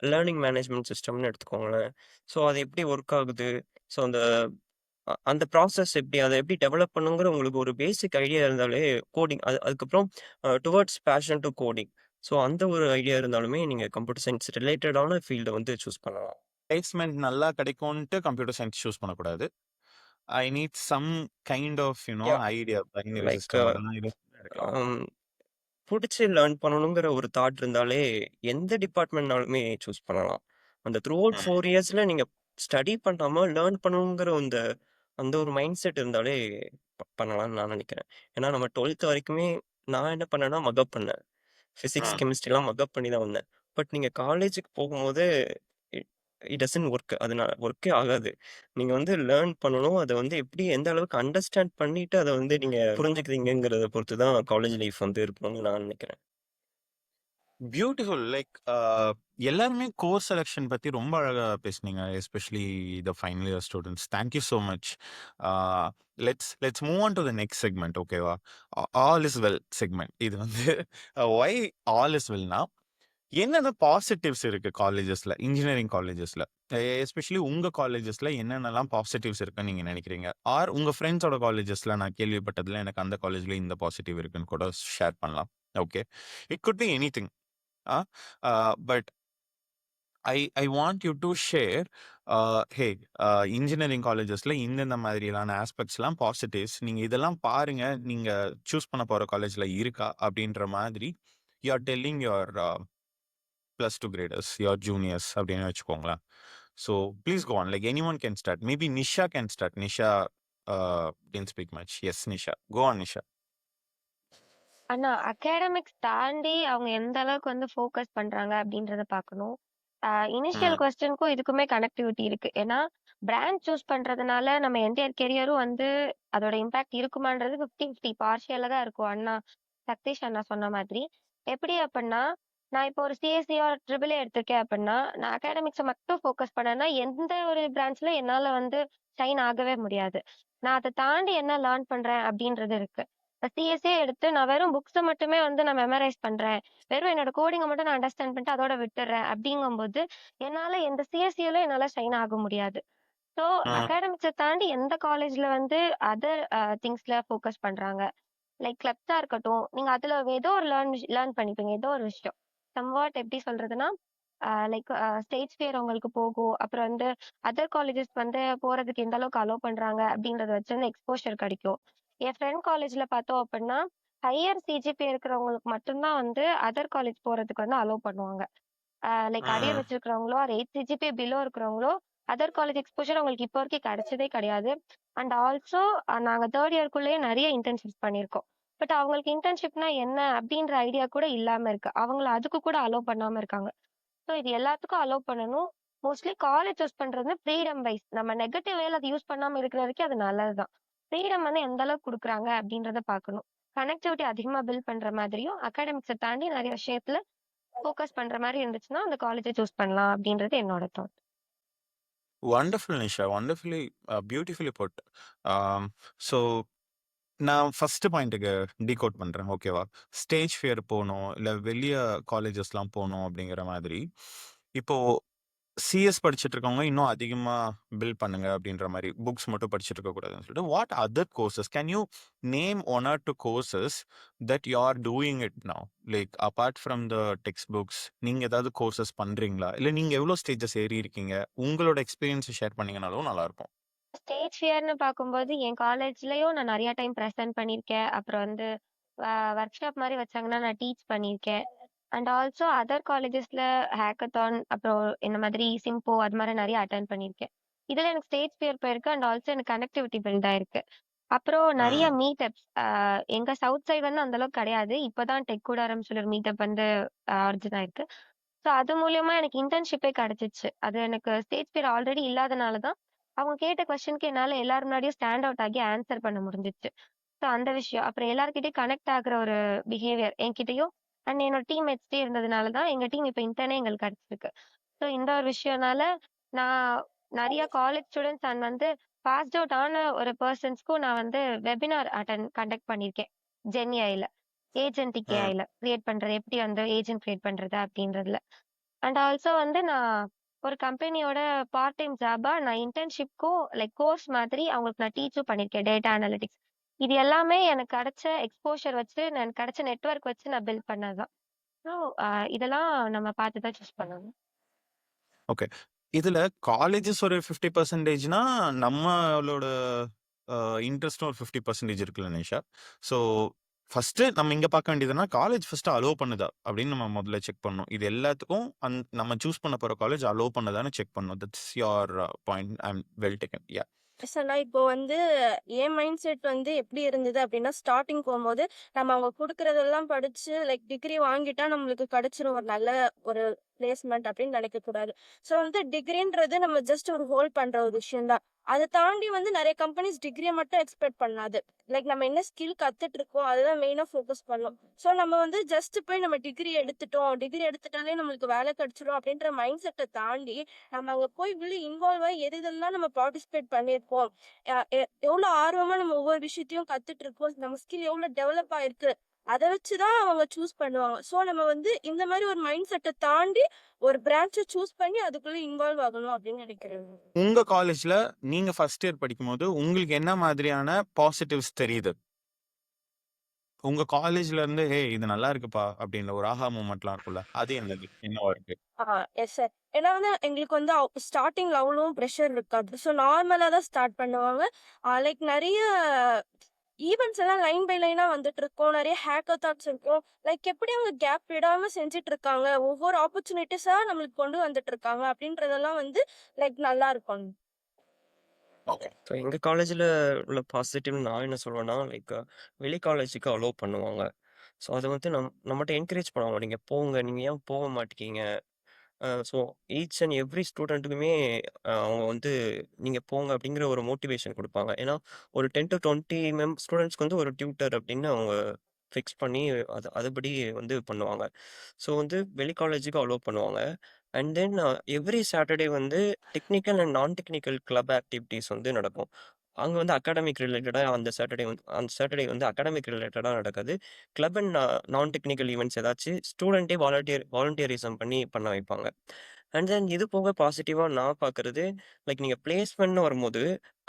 லேர்னிங் மேனேஜ்மெண்ட் சிஸ்டம்னு எடுத்துக்கோங்களேன். ஸோ அது எப்படி ஒர்க் ஆகுது? ஸோ அந்த ப்ராசஸ் எப்படி அத எப்படி டெவலப் பண்ணுங்கிற உங்களுக்கு ஒரு பேசிக் ஐடியா இருந்தாலே கோடிங் அதுக்கப்புறம் towards passion to coding. So அந்த ஒரு ஐடியா இருந்தாலுமே நீங்க கம்ப்யூட்டர் சயின்ஸ் ரிலேட்டடான ஃபீல்ட வந்து சூஸ் பண்ணலாம். பிளேஸ்மெண்ட் நல்லா கிடைக்கும்ன்ட்டு கம்ப்யூட்டர் சயின்ஸ் சூஸ் பண்ணக்கூடாது. I need some kind of ya idea binary like system அதெல்லாம் எடுக்கலாம். புடிச்சு லேர்ன் பண்ணணுங்கிற ஒரு தாட் இருந்தாலே எந்த டிபார்ட்மெண்ட்னாலுமே சூஸ் பண்ணலாம். அந்த த்ரூ அவுட் 4 இயர்ஸ்ல நீங்க ஸ்டடி பண்ணாம லேர்ன் பண்ணணுங்கிற அந்த அந்த ஒரு மைண்ட் செட் இருந்தாலே பண்ணலாம்னு நான் நினைக்கிறேன். ஏன்னா நம்ம 12th வரைக்குமே நான் என்ன பண்ணேன்னா மக்கப் பண்ணேன். பிசிக்ஸ், கெமிஸ்ட்ரிலாம் மக்கப் பண்ணி தான் வந்தேன். பட் நீங்க காலேஜுக்கு போகும்போது இட் இட் டசன்ட் ஒர்க். அது ஒர்க்கே ஆகாது. நீங்க வந்து லேர்ன் பண்ணணும். அத வந்து எப்படி எந்த அளவுக்கு அண்டர்ஸ்டாண்ட் பண்ணிட்டு அத வந்து நீங்க புரிஞ்சுக்கிறீங்கங்கிறத பொறுத்து தான் காலேஜ் லைஃப் வந்து இருக்கணும்னு நான் நினைக்கிறேன். பியூட்டிஃபுல். லைக் எல்லாருமே கோர்ஸ் செலெக்ஷன் பத்தி ரொம்ப அழகா பேசுனீங்க. Especially the final year students. Thank you so much. Let's move on to the next segment. ஓகேவா? All is well segment. இது வந்து ஒய் ஆல் இஸ் வெல்னா என்னென்ன பாசிட்டிவ்ஸ் இருக்கு காலேஜஸ்ல, இன்ஜினியரிங் காலேஜஸ்ல, எஸ்பெஷலி உங்க காலேஜஸ்ல என்னென்னலாம் பாசிட்டிவ்ஸ் இருக்குன்னு நீங்க நினைக்கிறீங்க? ஆர் உங்க ஃப்ரெண்ட்ஸோட காலேஜஸ்ல நான் கேள்விப்பட்டதுல எனக்கு அந்த காலேஜ்ல இந்த பாசிட்டிவ் இருக்குன்னு கூட ஷேர் பண்ணலாம். Okay, it could be anything. But I want you to share. Hey, engineering காலேஜஸ்ல இந்தந்த மாதிரியான ஆஸ்பெக்ட்ஸ்லாம் பாசிட்டிவ்ஸ், நீங்க இதெல்லாம் பாருங்க, நீங்க சூஸ் பண்ண போற காலேஜ்ல இருக்கா அப்படின்ற மாதிரி you are telling your +2 graders, your juniors அப்படின்னு வச்சுக்கோங்களேன். So please go on. Like any one can start. Maybe Nisha can start. Nisha didn't speak much. Yes, Nisha. Go on, Nisha. ஆனா அகாடமிக்ஸ் தாண்டி அவங்க எந்த அளவுக்கு வந்து ஃபோக்கஸ் பண்றாங்க அப்படின்றத பார்க்கணும். இனிஷியல் ம், கொஸ்டினுக்கும் இதுக்குமே கனெக்டிவிட்டி இருக்கு. ஏன்னா பிராண்ட் சூஸ் பண்றதுனால நம்ம என்டையர் கெரியரும் வந்து அதோட இம்பாக்ட் இருக்குமான்றது 50-50 பார்ஷியலா தான் இருக்கும். சதீஷ் அண்ணா சொன்ன மாதிரி. எப்படி அப்படின்னா, நான் இப்போ ஒரு சிஎஸ்சி ஆர் ட்ரிபிள் எடுத்திருக்கேன் அப்படின்னா, நான் அகாடமிக்ஸை மட்டும் ஃபோக்கஸ் பண்ணேன்னா எந்த ஒரு பிரான்ச்ல என்னால வந்து ஷைன் ஆகவே முடியாது. நான் அதை தாண்டி என்ன லேர்ன் பண்றேன் அப்படின்றது இருக்கு. சிஎஸ்ஏ எடுத்து நான் வெறும் புக்ஸை மட்டுமே வந்து நான் மெமரைஸ் பண்றேன், வெறும் என்னோட கோடிங்கை மட்டும் நான் அண்டர்ஸ்டாண்ட் பண்ணிட்டு அதோட விட்டுறேன் அப்படிங்கும்போது என்னால எந்த சிஎஸ்சியில என்னால ஷைன் ஆக முடியாது. ஸோ ம், அகாடமிக்ஸை தாண்டி எந்த காலேஜ்ல வந்து அதர் திங்ஸ்ல ஃபோக்கஸ் பண்றாங்க, லைக் கிளப்ஸா இருக்கட்டும், நீங்க அதுல ஏதோ ஒரு லேர்ன் பண்ணிப்பீங்க, ஏதோ ஒரு விஷயம். சம்வாட் எப்படி சொல்றதுன்னா, லைக் ஸ்டேஜ் ஃபியர் உங்களுக்கு போகும். அப்புறம் வந்து அதர் காலேஜஸ் வந்து போறதுக்கு எந்த அளவுக்கு அலோவ் பண்றாங்க அப்படின்றத வச்சு வந்து எக்ஸ்போஷர் கிடைக்கும். என் ஃப்ரெண்ட் காலேஜ்ல பார்த்தோம் அப்படின்னா, ஹையர் சிஜிபி இருக்கிறவங்களுக்கு மட்டும்தான் வந்து அதர் காலேஜ் போறதுக்கு வந்து அலோவ் பண்ணுவாங்க. லைக் அரியர் ம், வச்சிருக்கிறவங்களோ ஆர் 8 சிஜிபி பிலோ இருக்கிறவங்களோ அதர் காலேஜ் எக்ஸ்போஷர் அவங்களுக்கு இப்போ வரைக்கும் கிடைச்சதே கிடையாது. அண்ட் ஆல்சோ நாங்க தேர்ட் இயர்க்குள்ளேயே நிறைய இன்டர்ன்ஷிப்ஸ் பண்ணியிருக்கோம். பட் அவங்களுக்கு இன்டர்ன்ஷிப்னா என்ன அப்படின்ற ஐடியா கூட இல்லாம இருக்கு. அவங்கள அதுக்கு கூட அலோவ் பண்ணாம இருக்காங்க. ஸோ இது எல்லாத்துக்கும் அலோவ் பண்ணணும். மோஸ்ட்லி காலேஜ் சூஸ் பண்றது ஃப்ரீடம் வைஸ். நம்ம நெகட்டிவ் வேல அதை யூஸ் பண்ணாம இருக்கிற வரைக்கும் அது நல்லதுதான். ஃப்ரீடம் வந்து எந்த அளவுக்கு கொடுக்குறாங்க அப்படின்றத பார்க்கணும். கனெக்டிவிட்டி அதிகமா பில்ட் பண்ற மாதிரியும் அகாடமிக்ஸை தாண்டி நிறைய விஷயத்துல ஃபோக்கஸ் பண்ற மாதிரி இருந்துச்சுன்னா அந்த காலேஜை சூஸ் பண்ணலாம் அப்படின்றது என்னோட thought. wonderful, Nisha. Wonderfully, beautifully put. So நான் ஃபர்ஸ்ட் பாயிண்ட்டுக்கு டீகோட் பண்றேன். ஓகேவா? ஸ்டேஜ் ஃபியர் போகணும், இல்லை வெளிய காலேஜஸ்லாம் போகணும் அப்படிங்கிற மாதிரி. இப்போ சிஎஸ் படிச்சுட்டு இருக்கவங்க இன்னும் அதிகமா பில்ட் பண்ணுங்க அப்படின்ற மாதிரி, புக்ஸ் மட்டும் படிச்சுட்டு இருக்க கூடாதுன்னு சொல்லிட்டு, what other courses can you name 1 or 2 courses that you are doing it now? Like apart from the text books நீங்க ஏதாவது கோர்சஸ் பண்றீங்களா? இல்லை நீங்க எவ்வளோ ஸ்டேஜஸ் ஏறி இருக்கீங்க? உங்களோட எக்ஸ்பீரியன்ஸை ஷேர் பண்ணீங்கனாலும் நல்லா இருக்கும். ஸ்டேஜ் ஃபியர்னு பார்க்கும்போது என் காலேஜ்லயும் நான் நிறைய டைம் ப்ரெசென்ட் பண்ணியிருக்கேன். அப்புறம் வந்து ஒர்க் ஷாப் மாதிரி வச்சாங்கன்னா நான் டீச் பண்ணியிருக்கேன். அண்ட் ஆல்சோ அதர் காலேஜஸ்ல ஹேக்கத்தான் அப்புறம் இந்த மாதிரி சிம்போ அது மாதிரி நிறைய அட்டன் பண்ணியிருக்கேன். இதுல எனக்கு ஸ்டேஜ் ஃபியர் போயிருக்கு அண்ட் ஆல்சோ எனக்கு கனெக்டிவிட்டி பில்ட் ஆயிருக்கு. அப்புறம் நிறைய ம். மீட்டப்ஸ் எங்க சவுத் சைடு வந்து அந்த அளவுக்கு கிடையாது. இப்பதான் டெக் கூடாரம் சொல்லி ஒரு மீட்டப் வந்து ஆரிஜின் ஆயிருக்கு. ஸோ அது மூலியமா எனக்கு இன்டர்ன்ஷிப்பே கிடைச்சிச்சு. அது எனக்கு ஸ்டேஜ் ஃபியர் ஆல்ரெடி இல்லாதனால தான் அவங்க கேட்ட கொஸ்டினுக்கு என்னால எல்லாரும் முன்னாடியும் ஸ்டாண்ட் அவுட் ஆகி ஆன்சர் பண்ண முடிஞ்சிச்சு. ஸோ அந்த விஷயம். அப்புறம் எல்லார்கிட்டயும் கனெக்ட் ஆகுற ஒரு பிஹேவியர் என்கிட்டயும் அண்ட் என்னோட டீம்மேட்ஸ்டே இருந்ததுனால தான் எங்க டீம் இப்போ இன்டர்னே எங்களுக்கு கிடைச்சிருக்கு. ஸோ இந்த ஒரு விஷயம்னால நான் நிறைய காலேஜ் ஸ்டூடெண்ட்ஸ் அண்ட் வந்து பாஸ்ட் அவுட் ஆன ஒரு பர்சன்ஸ்க்கும் நான் வந்து வெபினார் கண்டக்ட் பண்ணியிருக்கேன். ஜென்ஏஐல ஏஜென்டிக் ம். ஏஐல கிரியேட் பண்றது எப்படி வந்து ஏஜென்ட் கிரியேட் பண்றது அப்படின்றதுல. அண்ட் ஆல்சோ வந்து நான் ஒரு கம்பெனியோட பார்ட் டைம் ஜாபா நான் இன்டர்ன்ஷிப்க்கும் லைக் கோர்ஸ் மாதிரி அவங்களுக்கு நான் டீச்சும் பண்ணியிருக்கேன் டேட்டா அனலிட்டிக்ஸ். இது எல்லாமே எனக்கு கிடைச்ச எக்ஸ்போஷர் வச்சு எனக்கு கிடைச்ச நெட்வொர்க் வச்சு நான் பில்ட் பண்ணதுதான். ஸோ இதெல்லாம் நம்ம பார்த்து தான் சூஸ் பண்ணணும். ஓகே. இதுல காலேஜஸ் ஒரு 50%னா நம்மளோட இன்ட்ரெஸ்ட்டும் ஒரு 50% இருக்குல்ல நிஷா. ஸோ ஃபர்ஸ்ட் நம்ம இங்க பார்க்க வேண்டியதுன்னா காலேஜ் ஃபர்ஸ்ட் அலோவ் பண்ணுதா அப்படின்னு நம்ம முதல்ல செக் பண்ணணும். இது எல்லாத்துக்கும் நம்ம சூஸ் பண்ண போற காலேஜ் அலோவ் பண்ணுதான்னு செக் பண்ணணும். That's your point. I am well taken. Yeah. ஆனா இப்போ வந்து என் மைண்ட் செட் வந்து எப்படி இருந்தது அப்படின்னா ஸ்டார்டிங் போகும்போது நம்ம அவங்க கொடுக்கறதெல்லாம் படிச்சு லைக் டிகிரி வாங்கிட்டா நம்மளுக்கு கிடைச்சிரும் ஒரு நல்ல ஒரு பிளேஸ்மெண்ட் அப்படின்னு நினைக்க கூடாது. ஸோ வந்து டிகிரின்றது நம்ம ஜஸ்ட் ஒரு ஹோல்ட் பண்ற ஒரு விஷயம் தான். அதை தாண்டி வந்து நிறைய கம்பெனிஸ் டிகிரியை மட்டும் எக்ஸ்பெக்ட் பண்ணாது. லைக் நம்ம என்ன ஸ்கில் கத்துட்டு இருக்கோம் அதுதான் மெயினா ஃபோக்கஸ் பண்ணோம். ஸோ நம்ம வந்து ஜஸ்ட் போய் நம்ம டிகிரி எடுத்துட்டாலே நம்மளுக்கு வேலை கிடைச்சிரும் அப்படின்ற மைண்ட் செட்டை தாண்டி நம்ம அங்க போய் உள்ள இன்வால்வ் ஆகி எதெல்லாம் நம்ம பார்ட்டிசிபேட் பண்ணியிருக்கோம், எவ்வளவு ஆர்வமா நம்ம ஒவ்வொரு விஷயத்தையும் கத்துட்டு இருக்கோம், நம்ம ஸ்கில் எவ்வளவு டெவலப் ஆயிருக்கு, அதை வச்சுதான் அவங்க சூஸ் பண்ணுவாங்க. ஸோ நம்ம வந்து இந்த மாதிரி ஒரு மைண்ட் செட்டை தாண்டி ஒரு பிரான்ச்சை சூஸ் பண்ணி அதுக்குள்ள இன்வால்வ் ஆகணும் அப்படின்னு நினைக்கிறேன். உங்க காலேஜ்ல நீங்க ஃபர்ஸ்ட் இயர் படிக்கும்போது உங்களுக்கு என்ன மாதிரியான பாசிட்டிவ்ஸ் தெரியுது? உங்க காலேஜ்ல இருந்து ஹே இது நல்லா இருக்குப்பா அப்படின்ற ஒரு ஆஹா மூமெண்ட்லாம் இருக்கும்ல, அது என்னது என்னவா இருக்கு? Yes sir. ஏன்னா வந்து எங்களுக்கு வந்து ஸ்டார்டிங்ல அவ்வளவும் ப்ரெஷர் இருக்காது. ஸோ நார்மலா தான் ஸ்டார்ட் பண்ணுவாங்க. லைக் நிறைய ஈவெண்ட்ஸ் எல்லாம் லைன் பை லைனா வந்துட்டு இருக்கும். நிறைய ஹேக்கத்தான்ஸ் இருக்கும். லைக் எப்படி அவங்க கேப் விடாம செஞ்சுட்டு இருக்காங்க, ஒவ்வொரு ஆப்பர்ச்சுனிட்டிஸா நம்மளுக்கு கொண்டு வந்துட்டு இருக்காங்க அப்படின்றதெல்லாம் வந்து லைக் நல்லா இருக்கும். ஓகே. ஸோ எங்கள் காலேஜில் உள்ள பாசிட்டிவ் நான் என்ன சொல்லுவேன்னா லைக் வெளி காலேஜுக்கு அலோவ் பண்ணுவாங்க. ஸோ அதை வந்து நம்மகிட்ட என்கரேஜ் பண்ணுவாங்க, நீங்கள் போங்க, நீங்கள் ஏன் போக மாட்டேங்க. ஸோ ஈச் அண்ட் எவ்ரி ஸ்டூடெண்ட்டுக்குமே அவங்க வந்து நீங்கள் போங்க அப்படிங்கிற ஒரு மோட்டிவேஷன் கொடுப்பாங்க. ஏன்னா ஒரு 10 to 20 ஸ்டூடெண்ட்ஸ்க்கு வந்து ஒரு டியூட்டர் அப்படின்னு அவங்க ஃபிக்ஸ் பண்ணி அதுபடி வந்து பண்ணுவாங்க. ஸோ வந்து வெளி காலேஜுக்கு அலோவ் பண்ணுவாங்க. அண்ட் தென் எவ்ரி சாட்டர்டே வந்து டெக்னிக்கல் அண்ட் நான் டெக்னிக்கல் கிளப் ஆக்டிவிட்டீஸ் வந்து நடக்கும். அங்கே வந்து அகாடமிக் ரிலேட்டடாக அந்த சாட்டர்டே வந்து அகாடமிக் ரிலேட்டடாக நடக்காது. கிளப் அண்ட் நான் டெக்னிக்கல் ஈவெண்ட்ஸ் ஏதாச்சும் ஸ்டூடெண்ட்டே வாலண்டியரிசம் பண்ணி பண்ண வைப்பாங்க. அண்ட் தென் இது போக பாசிட்டிவாக நான் பார்க்குறது லைக் நீங்கள் பிளேஸ்மெண்ட்னு வரும்போது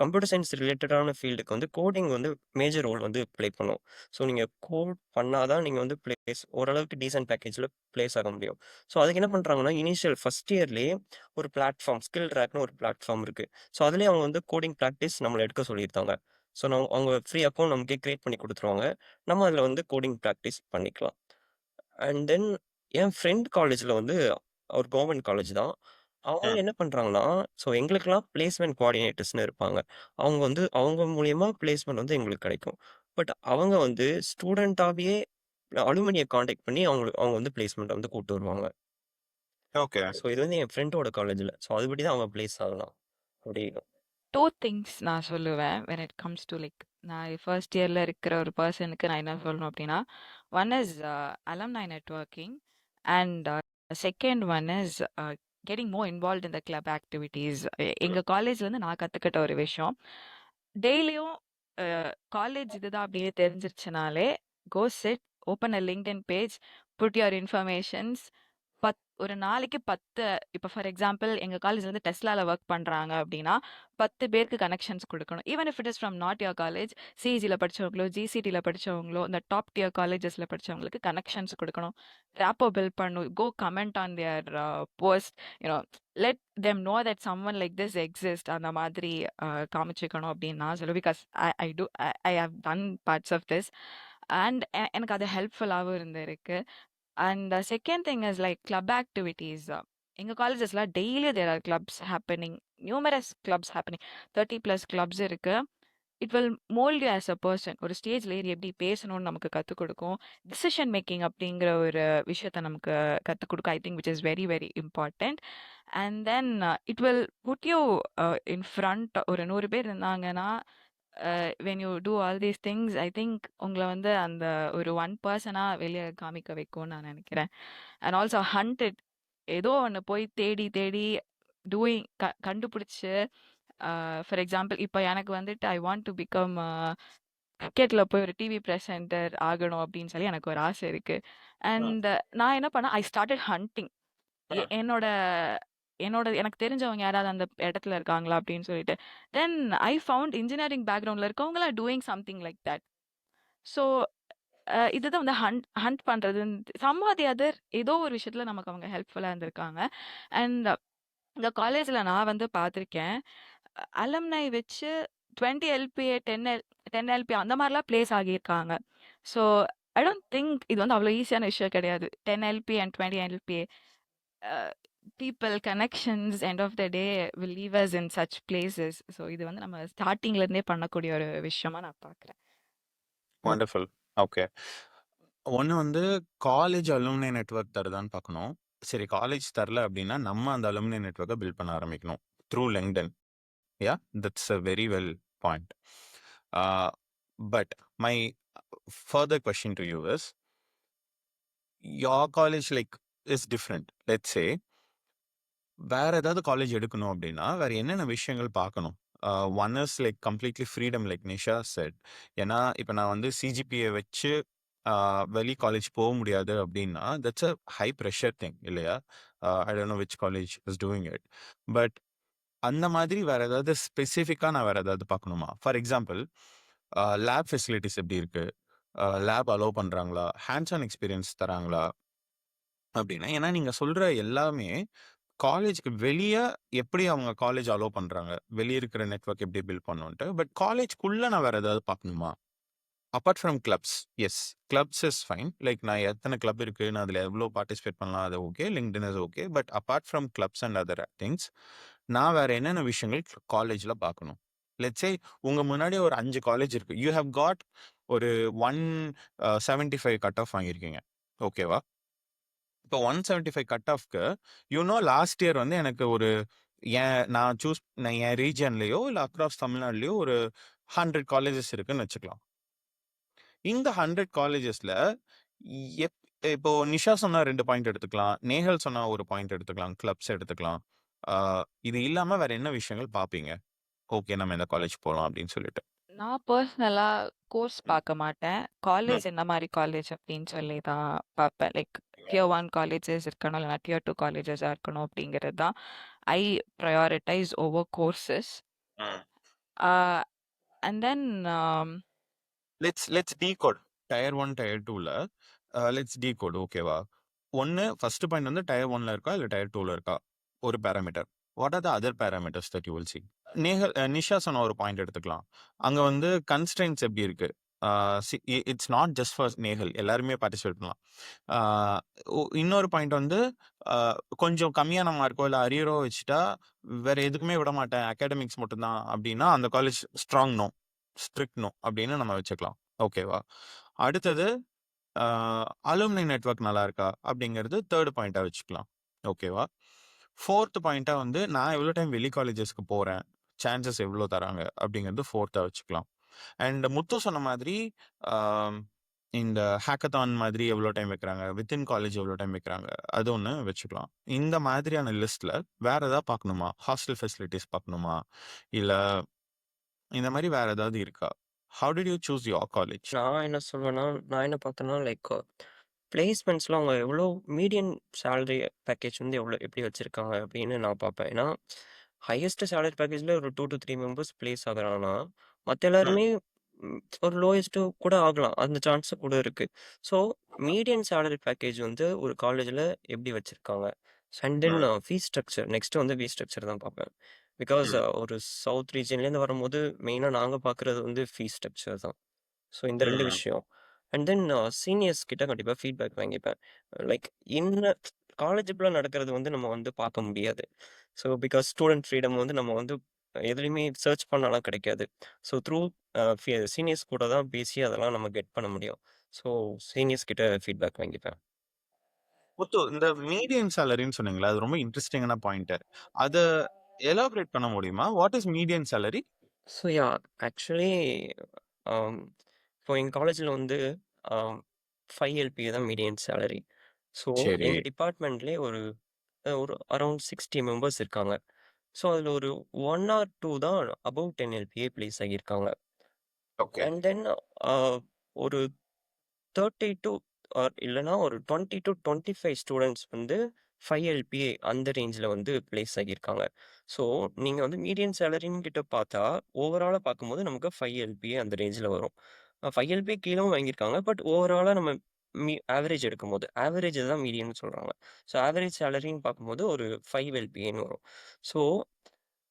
கம்ப்யூட்டர் சயின்ஸ் ரிலேட்டடான ஃபீல்டுக்கு வந்து கோடிங் வந்து மேஜர் ரோல் வந்து ப்ளே பண்ணும். ஸோ நீங்கள் கோட் பண்ணாதான் நீங்கள் வந்து ஓரளவுக்கு டீசென்ட் பேக்கேஜில் பிளேஸ் ஆக முடியும். ஸோ அதுக்கு என்ன பண்ணுறாங்கன்னா இனிஷியல் ஃபர்ஸ்ட் இயர்லேயே ஒரு பிளாட்ஃபார்ம் ஸ்கில் ட்ராக்னு ஒரு பிளாட்ஃபார்ம் இருக்குது. ஸோ அதுலேயே அவங்க வந்து கோடிங் ப்ராக்டிஸ் நம்மளை எடுக்க சொல்லியிருக்காங்க. ஸோ அவங்க ஃப்ரீ அக்கௌண்ட் நமக்கே கிரியேட் பண்ணி கொடுத்துருவாங்க. நம்ம அதில் வந்து கோடிங் ப்ராக்டிஸ் பண்ணிக்கலாம். அண்ட் தென் என் ஃப்ரெண்ட் காலேஜில் வந்து ஒரு கவர்மெண்ட் காலேஜ் தான். அவங்க என்ன பண்ணுறாங்கன்னா, ஸோ எங்களுக்கெல்லாம் பிளேஸ்மெண்ட் கோஆர்டினேட்டர்ஸ்னு இருப்பாங்க. அவங்க மூலியமா பிளேஸ்மெண்ட் வந்து எங்களுக்கு கிடைக்கும். பட் அவங்க வந்து ஸ்டூடெண்ட்டாகவே அலுமினியை காண்டாக்ட் பண்ணி அவங்க வந்து பிளேஸ்மெண்ட் வந்து கூப்பிட்டு வருவாங்க. ஓகே. ஸோ இது வந்து என் ஃப்ரெண்டோட காலேஜில். ஸோ அதுபடி தான் அவங்க பிளேஸ் ஆகலாம். அப்படி 2 திங்ஸ் நான் சொல்லுவேன் when it comes to like நான் ஃபர்ஸ்ட் இயர்ல இருக்கிற ஒரு பர்சனுக்கு நான் என்ன சொல்லணும் அப்படின்னா, one is alumni networking and second one is getting more involve in the club activities. எங்கள் காலேஜ்லேருந்து நான் கற்றுக்கிட்ட ஒரு விஷயம், டெய்லியும் காலேஜ் இதுதான் அப்படியே தெரிஞ்சிருச்சுனாலே go sit, open a LinkedIn page, put your informations. ஒரு நாளைக்கு 10 இப்போ ஃபார் எக்ஸாம்பிள் எங்கள் காலேஜ் வந்து டெஸ்லாவில் ஒர்க் பண்ணுறாங்க அப்படின்னா 10 பேருக்கு கனெக்ஷன்ஸ் கொடுக்கணும். Even if it is from not your college, சிஇஜியில் படித்தவங்களோ ஜிசிடியில் படித்தவங்களோ இந்த டாப் டியர் காலேஜஸில் படித்தவங்களுக்கு கனெக்ஷன்ஸ் கொடுக்கணும். ரேப்போ பில்ட் பண்ணணும். Go comment on their post, you know let them know that someone like this exist. அந்த மாதிரி காமிச்சிக்கணும் அப்படின்னு நான் சொல்லுவேன். Because I have done parts of this and எனக்கு அது ஹெல்ப்ஃபுல்லாகவும் இருந்திருக்கு. And second thing is like club activities. எங்க காலேஜஸ்ல daily there R clubs happening, numerous clubs happening. 30+ clubs இருக்கு. It will mould you as a person. ஒரு ஸ்டேஜ்ல ஏறி எப்படி பேசணும்னு நமக்கு கற்றுக் கொடுக்கும். டிசிஷன் மேக்கிங் அப்படிங்கிற ஒரு விஷயத்த நமக்கு கற்றுக் கொடுக்கும். I think which is very very important. And then it will put you in front. ஒரு 100 பேர் இருந்தாங்கன்னா, when you do all these things, I think உங்களை வந்து அந்த ஒரு ஒன் பர்சனாக வெளியே காமிக்க வைக்கும்னு நான் நினைக்கிறேன். அண்ட் ஆல்சோ ஹண்டட், ஏதோ ஒன்று போய் தேடி தேடி டூயிங் கண்டுபிடிச்சு. ஃபார் எக்ஸாம்பிள் இப்போ எனக்கு வந்துட்டு ஐ வாண்ட் டு பிகம் கிரிக்கெட்டில் போய் ஒரு டிவி ப்ரெசென்டர் ஆகணும் அப்படின்னு சொல்லி எனக்கு ஒரு ஆசை இருக்குது. அண்ட் நான் என்ன பண்ணேன், ஐ ஸ்டார்டட் ஹண்டிங். என்னோட என்னோட எனக்கு தெரிஞ்சவங்க யாராவது அந்த இடத்துல இருக்காங்களா அப்படின்னு சொல்லிட்டு. தென் ஐ ஃபவுண்ட் இன்ஜினியரிங் பேக்ரவுண்டில் இருக்கவங்களா doing something like that. So இதுதான் வந்து ஹண்ட் பண்ணுறது. சம்ஹவ் தி அதர் ஏதோ ஒரு விஷயத்தில் நமக்கு அவங்க ஹெல்ப்ஃபுல்லாக இருந்திருக்காங்க. அண்ட் இந்த காலேஜில் நான் வந்து பார்த்துருக்கேன், அலம்னை வச்சு 20 LPA 10 LPA அந்த மாதிரிலாம் பிளேஸ் ஆகியிருக்காங்க. ஸோ ஐ டோன்ட் திங்க் இது வந்து அவ்வளோ ஈஸியான விஷயம் கிடையாது. 10 LPA and 20 LPA people connections end of the day will leave us in such places. So இது வந்து நம்ம ஸ்டார்டிங்லேருந்தே பண்ணக்கூடிய ஒரு விஷயமா நான் பார்க்குறேன். வண்டர்ஃபுல். ஓகே. ஒன்று வந்து காலேஜ் அலுமினி நெட்வொர்க் தருதான்னு பார்க்கணும். சரி, காலேஜ் தரல அப்படின்னா நம்ம அந்த அலுமினி நெட்வொர்க்கை பில்ட் பண்ண ஆரம்பிக்கணும் through LinkedIn. Yeah, that's a very well point. But my further question to you is, your college like is different. Let's say வேற ஏதாவது காலேஜ் எடுக்கணும் அப்படின்னா வேற என்னென்ன விஷயங்கள் பார்க்கணும்? One is like completely freedom like Nisha set. ஏன்னா இப்போ நான் வந்து சிஜிபிஏ வச்சு வெளி காலேஜ் போக முடியாது அப்படின்னா that's a high pressure thing இல்லையா? I don't know which college is doing it. But அந்த மாதிரி வேற ஏதாவது ஸ்பெசிஃபிக்காக நான் வேற ஏதாவது பார்க்கணுமா? ஃபார் எக்ஸாம்பிள் லேப் ஃபெசிலிட்டிஸ் எப்படி இருக்கு, லேப் அலோவ் பண்ணுறாங்களா, ஹேண்ட்ஸ் ஆன் எக்ஸ்பீரியன்ஸ் தராங்களா அப்படின்னா. ஏன்னா நீங்கள் சொல்கிற எல்லாமே காலேஜ்க்கு வெளியே எப்படி அவங்க காலேஜ் அலோவ் பண்ணுறாங்க, வெளியே இருக்கிற நெட்வொர்க் எப்படி பில்ட் பண்ணுன்ட்டு. பட் காலேஜ்க்குள்ளே நான் வேறு ஏதாவது பார்க்கணுமா? Apart from clubs, yes, clubs is fine. Like நான் எத்தனை கிளப் இருக்குது, நான் அதில் எவ்வளோ பார்ட்டிசிபேட் பண்ணலாம், அது okay, LinkedIn is okay. But apart from clubs and other things, நான் வேறு என்னென்ன விஷயங்கள் காலேஜில் பார்க்கணும்? லெட்ஸ் சே உங்கள் முன்னாடி ஒரு 5 காலேஜ் இருக்குது. யூ ஹவ் காட் ஒரு 175 கட் ஆஃப் வாங்கியிருக்கீங்க, ஓகேவா? இப்போ 175 கட் ஆஃப்க்கு லாஸ்ட் இயர் வந்து எனக்கு ஒரு நான் என் ரீஜன்லேயோ இல்லை அக்ராஸ் தமிழ்நாடுலையோ ஒரு 100 காலேஜஸ் இருக்குன்னு வச்சுக்கலாம். இந்த 100 காலேஜஸில் இப்போ நிஷா சொன்னா 2 பாயிண்ட் எடுத்துக்கலாம், நேஹல் சொன்னா ஒரு பாயிண்ட் எடுத்துக்கலாம், கிளப்ஸ் எடுத்துக்கலாம். இது இல்லாமல் வேற என்ன விஷயங்கள் பார்ப்பீங்க? ஓகே, நம்ம இந்த காலேஜ் போகலாம் அப்படின்னு சொல்லிட்டு. நான் பர்சனலாக கோர்ஸ் பார்க்க மாட்டேன். காலேஜ் என்ன மாதிரி காலேஜ் அப்படின்னு சொல்லி தான் பார்ப்பேன். லைக் Tier 1 காலேஜஸ் இருக்கணும், இல்லைனா Tier 2 காலேஜஸாக இருக்கணும் அப்படிங்கிறது தான் I prioritise over courses. And then let's decode Tier 1 Tier 2ல லெட்ஸ் டீகோட், ஓகேவா? ஒன்று ஃபர்ஸ்ட் பாயிண்ட் வந்து Tier 1ல இருக்கா இல்லை Tier 2ல இருக்கா, ஒரு parameter. What are the other parameters that you will see? Nisha சொன்ன ஒரு பாயிண்ட் எடுத்துக்கலாம். அங்கே வந்து கன்ஸ்ட்ரெயின்ஸ் எப்படி இருக்கு? It's not just for Nehal, எல்லாருமே பார்ட்டிசிபேட் பண்ணலாம். இன்னொரு பாயிண்ட் வந்து கொஞ்சம் கம்மியான மார்க்கோ இல்லை அரியரோ வச்சுட்டா வேற எதுக்குமே விட மாட்டேன், அகாடமிக்ஸ் மட்டும்தான் அப்படின்னா அந்த காலேஜ் ஸ்ட்ராங் நோ, ஸ்ட்ரிக்ட் நோ அப்படின்னு நம்ம வச்சுக்கலாம், ஓகேவா? அடுத்தது அலுமினி நெட்வொர்க் நல்லா இருக்கா அப்படிங்கிறது தேர்ட் பாயிண்டாக வச்சுக்கலாம், ஓகேவா? ஃபோர்த் பாயிண்டாக வந்து நான் எவ்வளோ டைம் வெளி காலேஜஸ்க்கு போகிறேன், சான்சஸ் எவ்வளோ தராங்க அப்படிங்கிறது ஃபோர்த்தாக வச்சுக்கலாம். அண்ட் முத்து சொன்ன மாதிரி இந்த ஹேக்கத்தான் மாதிரி எவ்வளோ டைம் வைக்கிறாங்க, வித்தின் காலேஜ் எவ்வளோ டைம் வைக்கிறாங்க, அது ஒன்று வச்சுக்கலாம். இந்த மாதிரியான லிஸ்ட்டில் வேறு ஏதாவது பார்க்கணுமா? ஹாஸ்டல் ஃபெசிலிட்டிஸ் பார்க்கணுமா, இல்லை இந்த மாதிரி வேறு ஏதாவது இருக்கா? How did you choose your college? நான் என்ன சொல்வேன்னா, நான் என்ன பார்த்தேன்னா, லைக் பிளேஸ்மெண்ட்ஸ்லாம் அவங்க எவ்வளோ மீடியன் சேலரி பேக்கேஜ் வந்து எப்படி வச்சுருக்காங்க அப்படின்னு நான் பார்ப்பேன். ஏன்னா ஹையஸ்ட் சேலரி பேக்கேஜில் ஒரு 2 to 3 மெம்பர்ஸ் பிளேஸ் ஆகுறாங்கன்னா மற்ற எல்லாருமே ஒரு லோயஸ்ட்டு கூட ஆகலாம், அந்த சான்ஸு கூட இருக்குது. ஸோ மீடியன் சேலரி பேக்கேஜ் வந்து ஒரு காலேஜில் எப்படி வச்சுருக்காங்க. And then fees structure, next வந்து ஃபீஸ் ஸ்ட்ரக்சர் தான் பார்ப்பேன். பிகாஸ் ஒரு சவுத் ரீஜன்லேருந்து வரும்போது மெயினாக நாங்கள் பார்க்குறது வந்து ஃபீஸ் ஸ்ட்ரக்சர் தான். ஸோ இந்த 2 விஷயம். அண்ட் தென் சீனியர்ஸ் கிட்ட கண்டிப்பாக ஃபீட்பேக் வாங்கிப்பேன். லைக் என்ன காலேஜுக்குள்ள நடக்கிறது வந்து நம்ம வந்து பார்க்க முடியாது. ஸோ பிகாஸ் ஸ்டூடெண்ட் ஃப்ரீடம் வந்து நம்ம வந்து எதுலையுமே சர்ச் பண்ணாலாம் கிடைக்காது. ஸோ த்ரூ சீனியர்ஸ் கூட தான் பேசி அதெல்லாம் நம்ம கெட் பண்ண முடியும். ஸோ சீனியர்ஸ் கிட்ட ஃபீட்பேக் வாங்கிப்பேன். முத்து, இந்த மீடியன் சேலரின்னு சொன்னீங்களா? அது ரொம்ப இன்ட்ரெஸ்டிங்கான பாயிண்ட். அத எலாபரேட் பண்ண முடியுமா? What is median salary? So yeah actually இப்போ எங்கள் காலேஜில் வந்து 5 எல்பிஏ தான் மீடியன் சேலரி. ஸோ சரி. எங்கள் டிபார்ட்மெண்ட்லேயே ஒரு ஒரு அரௌண்ட் 60 மெம்பர்ஸ் இருக்காங்க. ஸோ அதில் ஒரு 1 ஆர் 2 தான் அபவ் 10 எல்பிஏ ப்ளேஸ் ஆகியிருக்காங்க. ஓகே. அண்ட் தென் ஒரு 30 டு ஆர் இல்லைனா ஒரு 20 டு 25 ஸ்டூடெண்ட்ஸ் வந்து 5 எல்பிஏ அந்த ரேஞ்சில் வந்து ப்ளேஸ் ஆகியிருக்காங்க. ஸோ நீங்கள் வந்து மீடியன் சேலரின்னு கிட்ட பார்த்தா ஓவராலாக பார்க்கும்போது நமக்கு 5 எல்பிஏ அந்த ரேஞ்சில் வரும். 5 எல்பிஏ கீழவும் வாங்கியிருக்காங்க. பட் ஓவராலாக நம்ம ஆவரேஜ் எடுக்கும்போது ஆவரேஜ் தான் மீடியன்னு சொல்கிறாங்க. ஸோ ஆவரேஜ் சேலரின்னு பார்க்கும்போது ஒரு 5 எல்பிஏன்னு வரும். ஸோ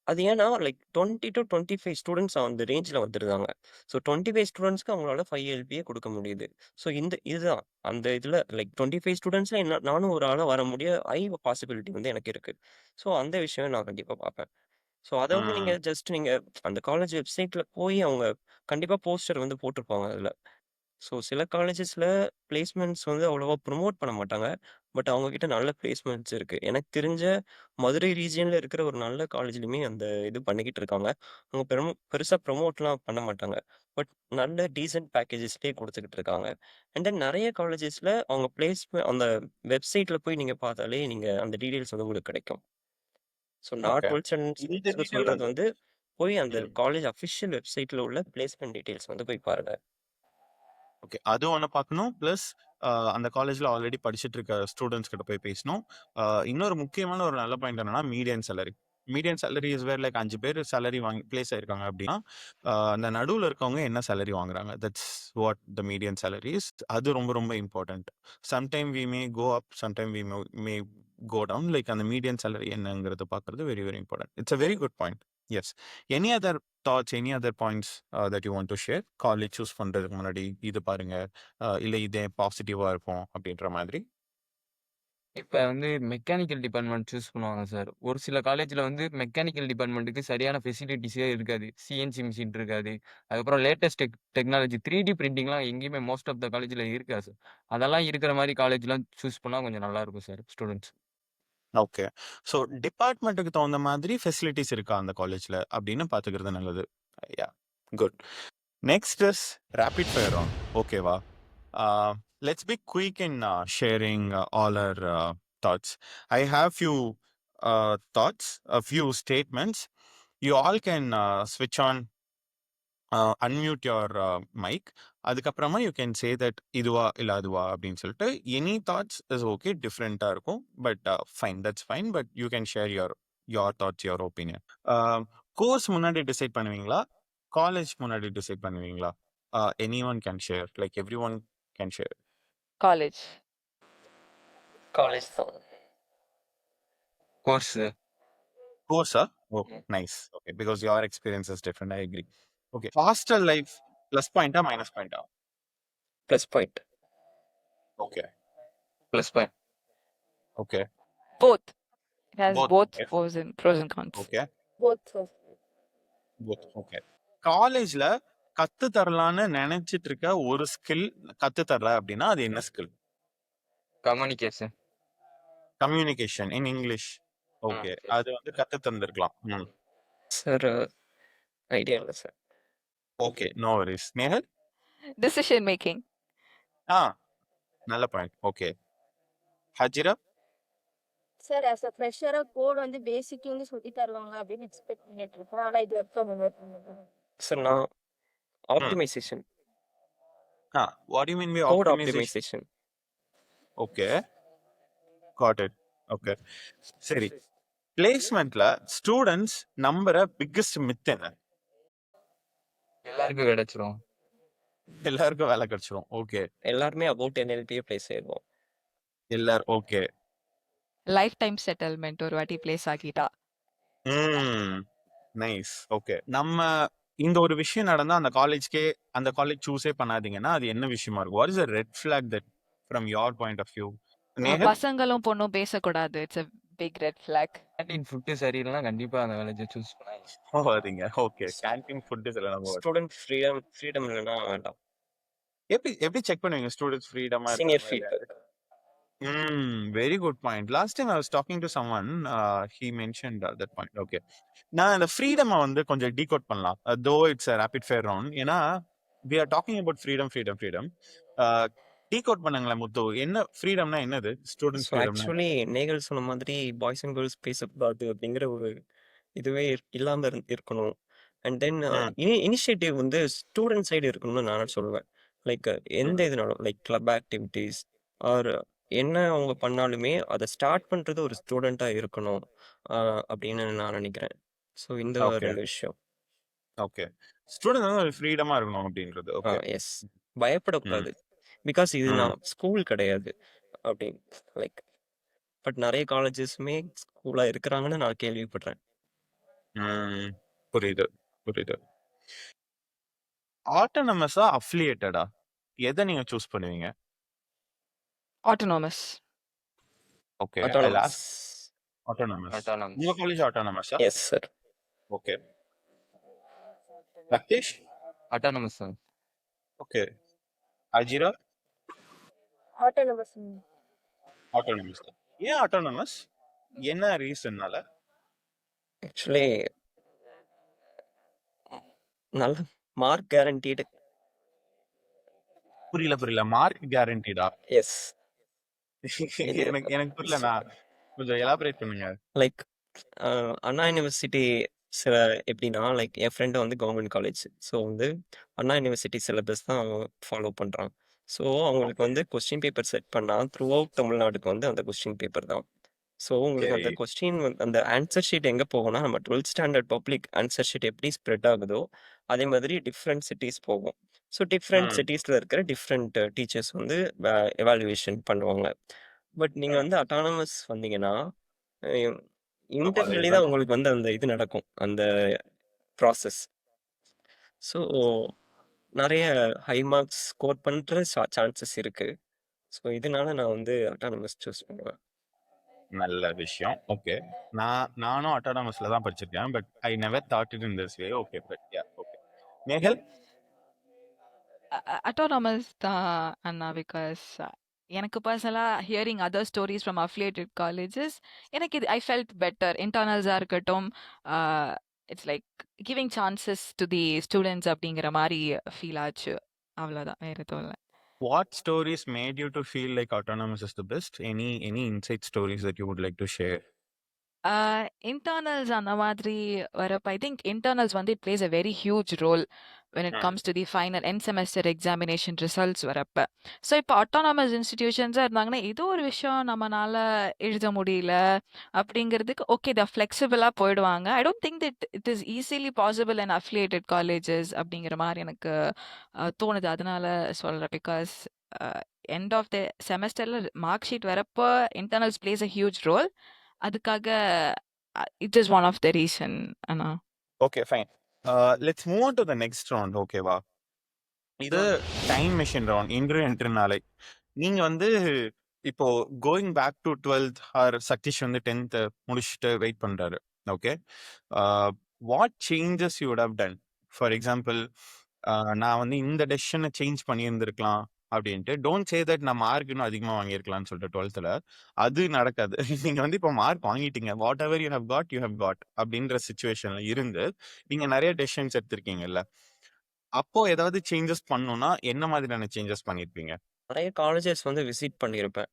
அது ஏன்னா லைக் 20 டு 25 ஸ்டூடெண்ட்ஸ் அந்த ரேஞ்சில் வந்துருந்தாங்க. ஸோ 25 ஸ்டூடெண்ட்ஸ்க்கு அவங்களால 5 எல்பிஏ கொடுக்க முடியுது. ஸோ இதுதான் அந்த இதில் லைக் 25 ஸ்டூடெண்ட்ஸில் என்ன நானும் ஒரு ஆளாக வர முடிய பாசிபிலிட்டி வந்து எனக்கு இருக்குது. ஸோ அந்த விஷயம் நான் கண்டிப்பாக பார்ப்பேன். ஸோ அதை வந்து நீங்கள் ஜஸ்ட் நீங்கள் அந்த காலேஜ் வெப்சைட்டில் போய் அவங்க கண்டிப்பாக போஸ்டர் வந்து போட்டிருப்பாங்க அதில். ஸோ சில காலேஜஸில் பிளேஸ்மெண்ட்ஸ் வந்து அவ்வளோவா ப்ரொமோட் பண்ண மாட்டாங்க. பட் அவங்கக்கிட்ட நல்ல பிளேஸ்மெண்ட்ஸ் இருக்குது. எனக்கு தெரிஞ்ச மதுரை ரீஜியனில் இருக்கிற ஒரு நல்ல காலேஜ்லையுமே அந்த இது பண்ணிக்கிட்டு இருக்காங்க. அவங்க பெருசாக ப்ரொமோட்லாம் பண்ண மாட்டாங்க. பட் நல்ல டீசென்ட் பேக்கேஜஸ்லேயே கொடுத்துக்கிட்டு இருக்காங்க. அண்ட் தென் நிறைய காலேஜஸில் அவங்க அந்த வெப்சைட்டில் போய் நீங்கள் பார்த்தாலே நீங்கள் அந்த டீட்டெயில்ஸ் வந்து உங்களுக்கு கிடைக்கும். ஸோ நான் ஓகே. 12th இந்த ஸ்டூடெண்ட்ஸ்க்கு டீடைல் சொல்கிறது வந்து வந்து போய் அந்த ம். காலேஜ் அஃபிஷியல் வெப்சைட்டில் உள்ள பிளேஸ்மெண்ட் டீட்டெயில்ஸ் வந்து போய் பாருங்க. ஓகே. அது ஒண்ணு பார்க்கணும். பிளஸ் அந்த காலேஜ்ல ஆல்ரெடி படிச்சுட்டு இருக்க ஸ்டூடண்ட்ஸ் கிட்ட போய் பேசணும். இன்னொரு முக்கியமான ஒரு நல்ல பாயிண்ட் என்னன்னா, median salary. Median salary is where like 5 பேர் சேலரி வாங்கி பிளேஸ் ஆயிருக்காங்க அப்படின்னா, அந்த நடுவுல இருக்கவங்க என்ன சேலரி வாங்குறாங்க? That's what the median salary is. அது ரொம்ப ரொம்ப important. Sometime we may go up, sometime we may go down. Like அந்த மீடியன் சேலரி என்னங்கிறத பார்க்கறது very very important. It's a very good point. Yes. Any other thoughts, any other points that you want to share? College choose பண்றதுக்கு முன்னாடி இது பாருங்க, இல்ல இதே பாசிட்டிவா இருக்கும் அப்படின்ற மாதிரி. இப்ப வந்து மெக்கானிக்கல் டிபார்ட்மெண்ட் சூஸ் பண்ணுவாங்க சார். ஒரு சில காலேஜ்ல வந்து மெக்கானிக்கல் டிபார்ட்மெண்ட்டுக்கு சரியான ஃபெசிலிட்டிஸே இருக்காது. சிஎன்சி மிஷின் இருக்காது. அதுக்கப்புறம் லேட்டஸ்ட் டெக்னாலஜி 3டி பிரிண்டிங்லாம் எங்கேயுமே மோஸ்ட் ஆஃப் த காலேஜ்ல இருக்காது சார். அதெல்லாம் இருக்கிற மாரி காலேஜ்லாம் சூஸ் பண்ணா கொஞ்சம் நல்லா இருக்கும் சார் ஸ்டூடண்ட்ஸ். ஓகே. ஸோ டிபார்ட்மெண்ட்டுக்கு தகுந்த மாதிரி ஃபெசிலிட்டிஸ் இருக்கா அந்த காலேஜ்ல அப்படின்னு பார்த்துக்கிறது நல்லது. Yeah, good. Next is rapid fire round. ஓகேவா? Let's be quick in sharing all our thoughts. I have few thoughts, a few statements. You all can switch on, unmute your mic. அதுக்கப்புறமா you can say that இதுவா இல்லை அதுவா அப்படின்னு சொல்லிட்டு. Any thoughts is okay, டிஃப்ரெண்ட்டாக இருக்கும். But fine, that's fine. But you can share your thoughts, your opinion. Course முன்னாடி decide பண்ணுவீங்களா? காலேஜ் முன்னாடி டிசைட் பண்ணுவீங்களா? Any one can share, like every one can share. College. College தான். Course கோர்ஸா? Oh, nice. Okay, because your experience is different. I agree. Okay. Hostel life plus பாயிண்டா minus பாயிண்டா? Plus point. Okay. Plus point. Okay. Both. It has Both. both Yes. pros and cons. Okay. Both okay. காலேஜ்ல கத்து தரலான்னு நினைச்சிட்டு இருக்க ஒரு skill கத்து தரல அப்படின்னா அது என்ன skill? Communication. Communication in English. Okay. அது வந்து கத்து தந்திருக்கலாம். சார் ஐடியா இல்லை sir. Okay, no worries. Nehal? Decision making. நல்ல point. Okay. Hajira? Sir as a ஃப்ரெஷராக கோட் வந்து பேசிக்லேருந்து சொல்லி தருவாங்க அப்படின்னு எக்ஸ்பெக்ட் பண்ணிட்டு இருக்கேன். ஆனால் இது வரைக்கும் சார் நான் optimisation. What you mean by code optimisation? Optimisation. Okay, got it. Okay, சரி. பிளேஸ்மெண்ட்ல ஸ்டூடெண்ட்ஸ் நம்புற பிக்கஸ்ட் மித் என்ன? எல்லாருக்கும் கிடைச்சிரும். எல்லாருக்கும் வேலை கிடைச்சிரும். ஓகே. எல்லாருமே அபவுட் 10 எல்பிஏ பிளேஸ் ஆயிடுவோம். எல்லாரும் ஓகே. லைஃப் டைம் செட்டில்மெண்ட் ஒரு வாட்டி பிளேஸ் ஆகிட்டா. நைஸ். ஓகே. நம்ம இந்த ஒரு விஷயம் நடந்தா அந்த காலேஜ் சூஸே பண்ணாதீங்கன்னா, அது என்ன விஷயமா இருக்கும்? What is a red flag that from your point of view? Nehal? பசங்களும் பொண்ணும் பேசக்கூடாது. It's a big red flag. Canteen food சரியில்லைன்னா கண்டிப்பா அந்த காலேஜை சூஸ் பண்ணாதீங்க. போகாதீங்க. ஓகே. கேன்டீன் ஃபுட் இதெல்லாம் நம்ம ஸ்டூடெண்ட் ஃப்ரீடம் இல்லைன்னா வேண்டாம். எப்படி செக் பண்ணுவீங்க ஸ்டூடண்ட்ஸ் ஃப்ரீடமா சீனியர் இருக்காங்களா இல்லையா? Feedback. Very good point. Last time I was talking to someone, he mentioned that point. Okay. நான் இந்த ஃப்ரீடம் வந்து கொஞ்சம் டீகோட் பண்ணலாம். Though it's a rapid fire round. ஏன்னா we are talking about freedom. Decode பண்ணுங்களேன் முத்து. என்ன ஃப்ரீடம்னா என்னது? ஸ்டூடெண்ட்ஸ் ஸோ ஃப்ரீடம்னா ஆக்சுவலி நேகல் சொன்ன மாதிரி பாய்ஸ் அண்ட் கேர்ள்ஸ் பேசக்கூடாது அப்படிங்கிற ஒரு இதுவே இல்லாமல் இருக்கணும். அண்ட் தென் இனிஷியேட்டிவ் வந்து ஸ்டூடெண்ட் சைடு இருக்கணும்னு நான் சொல்லுவேன். லைக் எந்த இதுனாலும் லைக் கிளப் ஆக்டிவிட்டீஸ் ஆர் என்ன அவங்க பண்ணாலுமே அதை ஸ்டார்ட் பண்ணுறது ஒரு ஸ்டூடெண்ட்டாக இருக்கணும் அப்படின்னு நான் நினைக்கிறேன். ஸோ இந்த ஓகே. 2 விஷயம். ஓகே. ஸ்டூடெண்ட் வந்து ஒரு ஃப்ரீடமா இருக்கணும் அப்படின்றது. ஓகே. எஸ், பயப்படக்கூடாது. பிகாஸ் இது நான் ஸ்கூல் கிடையாது அப்படின்னு லைக் பட் நிறைய காலேஜஸ்மே ஸ்கூலாக இருக்கிறாங்கன்னு நான் கேள்விப்படுறேன். புரியுது. ஆட்டோனமஸா அஃபிலியேட்டடா? எதை நீங்க சூஸ் பண்ணுவீங்க? Autonomous. Okay. Autonomous. Autonomous. Autonomous. உங்க காலேஜ் ஆட்டோனமஸா? Yes sir. Okay. Raktesh? Autonomous sir. Okay. Ajira? Autonomous. Autonomous. ஏன் ஆட்டோனமஸ்? என்ன ரீசன்னால? ஆக்சுவலி நல்ல மார்க் கேரண்டீடு. புரியல. மார்க் கேரண்டிடா? எஸ். எனக்கு புரியல. நான் கொஞ்சம் எலாபரேட் பண்ணுங்க. லைக் அண்ணா யூனிவர்சிட்டி சில எப்படின்னா லைக் என் ஃப்ரெண்டு வந்து கவர்மெண்ட் காலேஜ். ஸோ வந்து அண்ணா யூனிவர்சிட்டி சிலபஸ் தான் ஃபாலோ பண்ணுறான். ஸோ அவங்களுக்கு வந்து கொஸ்டின் பேப்பர் செட் பண்ணால் த்ரூ அவுட் தமிழ்நாட்டுக்கு வந்து அந்த கொஸ்டின் பேப்பர் தான். ஸோ உங்களுக்கு அந்த சரி. கொஸ்டின் அந்த ஆன்சர் ஷீட் எங்கே போகும்னா நம்ம 12th standard public answer sheet எப்படி ஸ்ப்ரெட் ஆகுதோ அதே மாதிரி டிஃப்ரெண்ட் சிட்டிஸ் போகும். ஸோ டிஃப்ரெண்ட் சிட்டிஸில் இருக்கிற டிஃப்ரெண்ட் டீச்சர்ஸ் வந்து எவாலுவேஷன் பண்ணுவாங்க. பட் நீங்கள் வந்து அட்டானமஸ் வந்தீங்கன்னா இன்டர்னலி தான் உங்களுக்கு வந்து அந்த இது நடக்கும் அந்த ப்ராசஸ். ஸோ நிறைய ஹை மார்க்ஸ் ஸ்கோர் பண்ணுற சான்சஸ் இருக்குது. ஸோ இதனால நான் வந்து அட்டானமஸ் சூஸ் பண்ணுவேன். நல்ல விஷயம். ஓகே. நானும் ஆட்டோனமஸ்ல தான் படிச்சிருக்கேன். But I never thought it in this way. Okay. But yeah okay. Nehal? Autonomous தான் அண்ணா. பிகாஸ் எனக்கு பர்சனலா hearing other stories from affiliated colleges எனக்கு இது ஐ ஃபெல்ட் பெட்டர். இன்டர்னல்ஸாக இருக்கட்டும், it's like giving chances to the students அப்படிங்கிற மாதிரி ஃபீல் ஆச்சு. அவ்வளோதான், வேற எதுவும் இல்லை. What stories made you to feel like autonomous is the best? Any insight stories that you would like to share? Internals அந்த மாதிரி வரப்ப ஐ திங்க் இன்டர்னல்ஸ் வந்து it plays a very huge role when it comes to the final end semester examination results வரப்ப. So இப்போ autonomous இன்ஸ்டிடியூஷன்ஸாக இருந்தாங்கன்னா ஏதோ ஒரு விஷயம் நம்மளால எழுத முடியல அப்படிங்கிறதுக்கு ஓகே த ஃப்ளெக்சிபிளாக போயிடுவாங்க. ஐ don't think that it is easily possible and affiliated colleges அப்படிங்கிற மாதிரி எனக்கு தோணுது. அதனால சொல்கிறேன். பிகாஸ் எண்ட் ஆஃப் த செமஸ்டரில் மார்க் ஷீட் வரப்போ internals place a huge role. அதுக்காக it is one of the reason அண்ணா. Okay, fine. Let's move on to the next round. ஓகேவா? இது டைம் மிஷின் ரவுண்ட். இன்று என்று நாளை. நீங்க வந்து இப்போ going back to 12th or Satish வந்து 10th முடிச்சுட்டு வெயிட் பண்றாரு. Okay. What changes you would have done? For example, நான் வந்து இந்த டெசிஷனை சேஞ்ச் பண்ணியிருந்திருக்கலாம் அப்படின்ட்டு. டோன்ட் சே தட் நான் மார்க் இன்னும் அதிகமாக வாங்கியிருக்கலாம்னு சொல்லிட்டு 12th அது நடக்காது. நீங்க வந்து இப்போ மார்க் வாங்கிட்டீங்க. Whatever you have got அப்படின்ற சுச்சுவேஷன்ல இருந்து நீங்க நிறைய டெசிஷன்ஸ் எடுத்திருக்கீங்கல்ல. அப்போ ஏதாவது சேஞ்சஸ் பண்ணணும்னா என்ன மாதிரியான சேஞ்சஸ் பண்ணிருப்பீங்க? நிறைய காலேஜஸ் வந்து விசிட் பண்ணியிருப்பேன்.